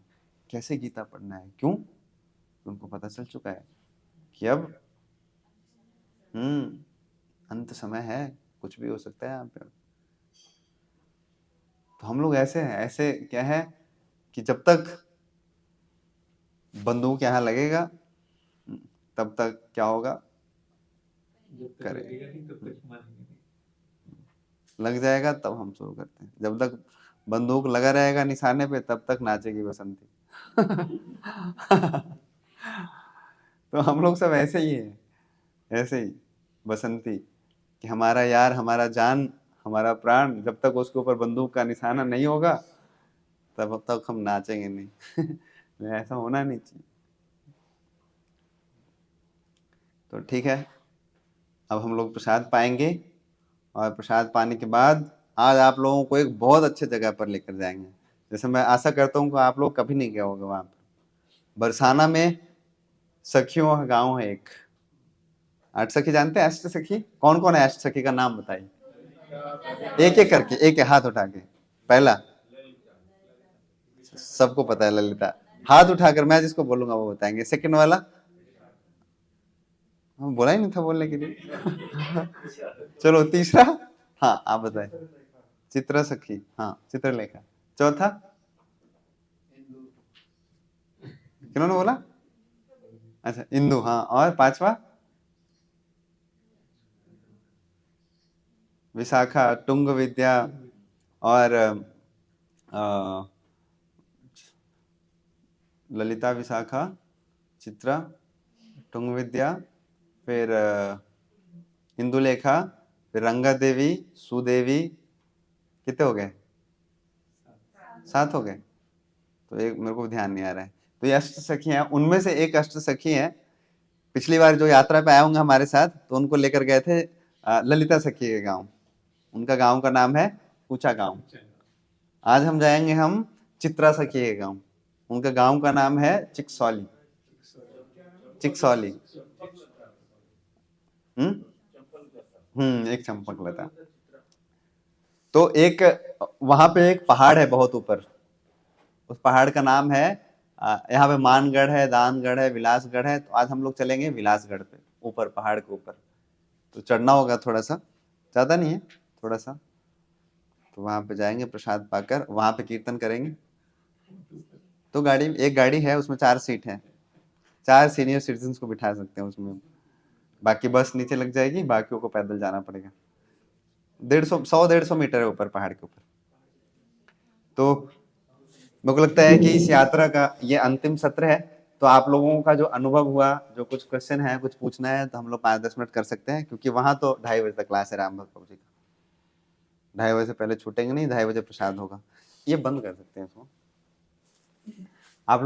कैसे गीता पढ़ना है। क्यों? उनको पता चल चुका है कि अब अंत समय है, कुछ भी हो सकता है यहाँ पे। तो हम लोग ऐसे हैं, ऐसे क्या है कि जब तक बंदूक यहाँ लगेगा तब तक क्या होगा, जब तक करें, लगेगा नहीं तब तक मानेंगे नहीं। लग जाएगा तब हम शुरू करते हैं। जब तक बंदूक लगा रहेगा निशाने पे तब तक नाचेगी बसंती। तो हम लोग सब ऐसे ही है, ऐसे ही बसंती, कि हमारा यार, हमारा जान, हमारा प्राण, जब तक उसके ऊपर बंदूक का निशाना नहीं होगा तब तक हम नाचेंगे नहीं। ऐसा होना नहीं चाहिए। तो ठीक है, अब हम लोग प्रसाद पाएंगे, और प्रसाद पाने के बाद आज आप लोगों को एक बहुत अच्छे जगह पर लेकर जाएंगे। जैसे मैं आशा करता हूँ कि आप लोग कभी नहीं गए होंगे वहां पर। बरसाना में सखियों का गांव है एक। अष्ट सखी जानते हैं? अष्ट सखी कौन कौन है? अष्ट सखी का नाम बताइए, एक एक करके, एक हाथ उठा के। पहला, सबको पता है ललिता, हाथ उठाकर मैं जिसको बोलूंगा वो बताएंगे। सेकंड वाला, हम बोला ही नहीं था बोलने के लिए। चलो तीसरा, हाँ आप बताएं। चित्रा सखी, हाँ चित्रलेखा। चौथा किन्होंने बोला? अच्छा इंदु, हाँ। और पांचवा विशाखा, टुंग विद्या, और ललिता, विशाखा, चित्रा, टुंग विद्या, फिर इंदुलेखा, फिर रंगा देवी, सुदेवी। कितने हो गए? 7 हो गए। तो एक मेरे को ध्यान नहीं आ रहा है। तो ये अष्ट सखी हैं, उनमें से एक अष्ट सखी है। पिछली बार जो यात्रा पे आए होंगे हमारे साथ, तो उनको लेकर गए थे ललिता सखी के गांव। उनका गांव का नाम है ऊंचा गांव। आज हम जाएंगे हम चित्रा सखी के गांव। उनका गांव का नाम है चिकसौली। चिकसौली। एक चंपक लता। तो एक वहां पे एक पहाड़ है बहुत ऊपर। उस पहाड़ का नाम है, यहाँ पे मानगढ़ है, दानगढ़ है, विलासगढ़ है। तो आज हम लोग चलेंगे विलासगढ़ पे, ऊपर पहाड़ के ऊपर। तो चढ़ना होगा थोड़ा सा, ज्यादा नहीं है, थोड़ा सा। तो वहां पे जाएंगे, प्रसाद पाकर वहां पे कीर्तन करेंगे। तो गाड़ी, एक गाड़ी है उसमें 4 सीट है, 4 सीनियर सिटीजन को बिठा सकते हैं उसमें। बाकी बस नीचे लग जाएगी, बाकियों को पैदल जाना पड़ेगा। 150 100 150 मीटर है ऊपर, पहाड़ के ऊपर। तो मेरे को लगता है कि इस यात्रा का ये अंतिम सत्र है। तो आप लोगों का जो अनुभव हुआ, जो कुछ क्वेश्चन है, कुछ पूछना है, तो हम लोग 5-10 मिनट कर सकते हैं, क्योंकि वहां तो 2:30 बजे तक क्लास है राम भक्त बाबू जी का। 2:30 बजे से पहले छूटेंगे नहीं, 2:30 बजे प्रसाद होगा। ये बंद कर सकते हैं इसको।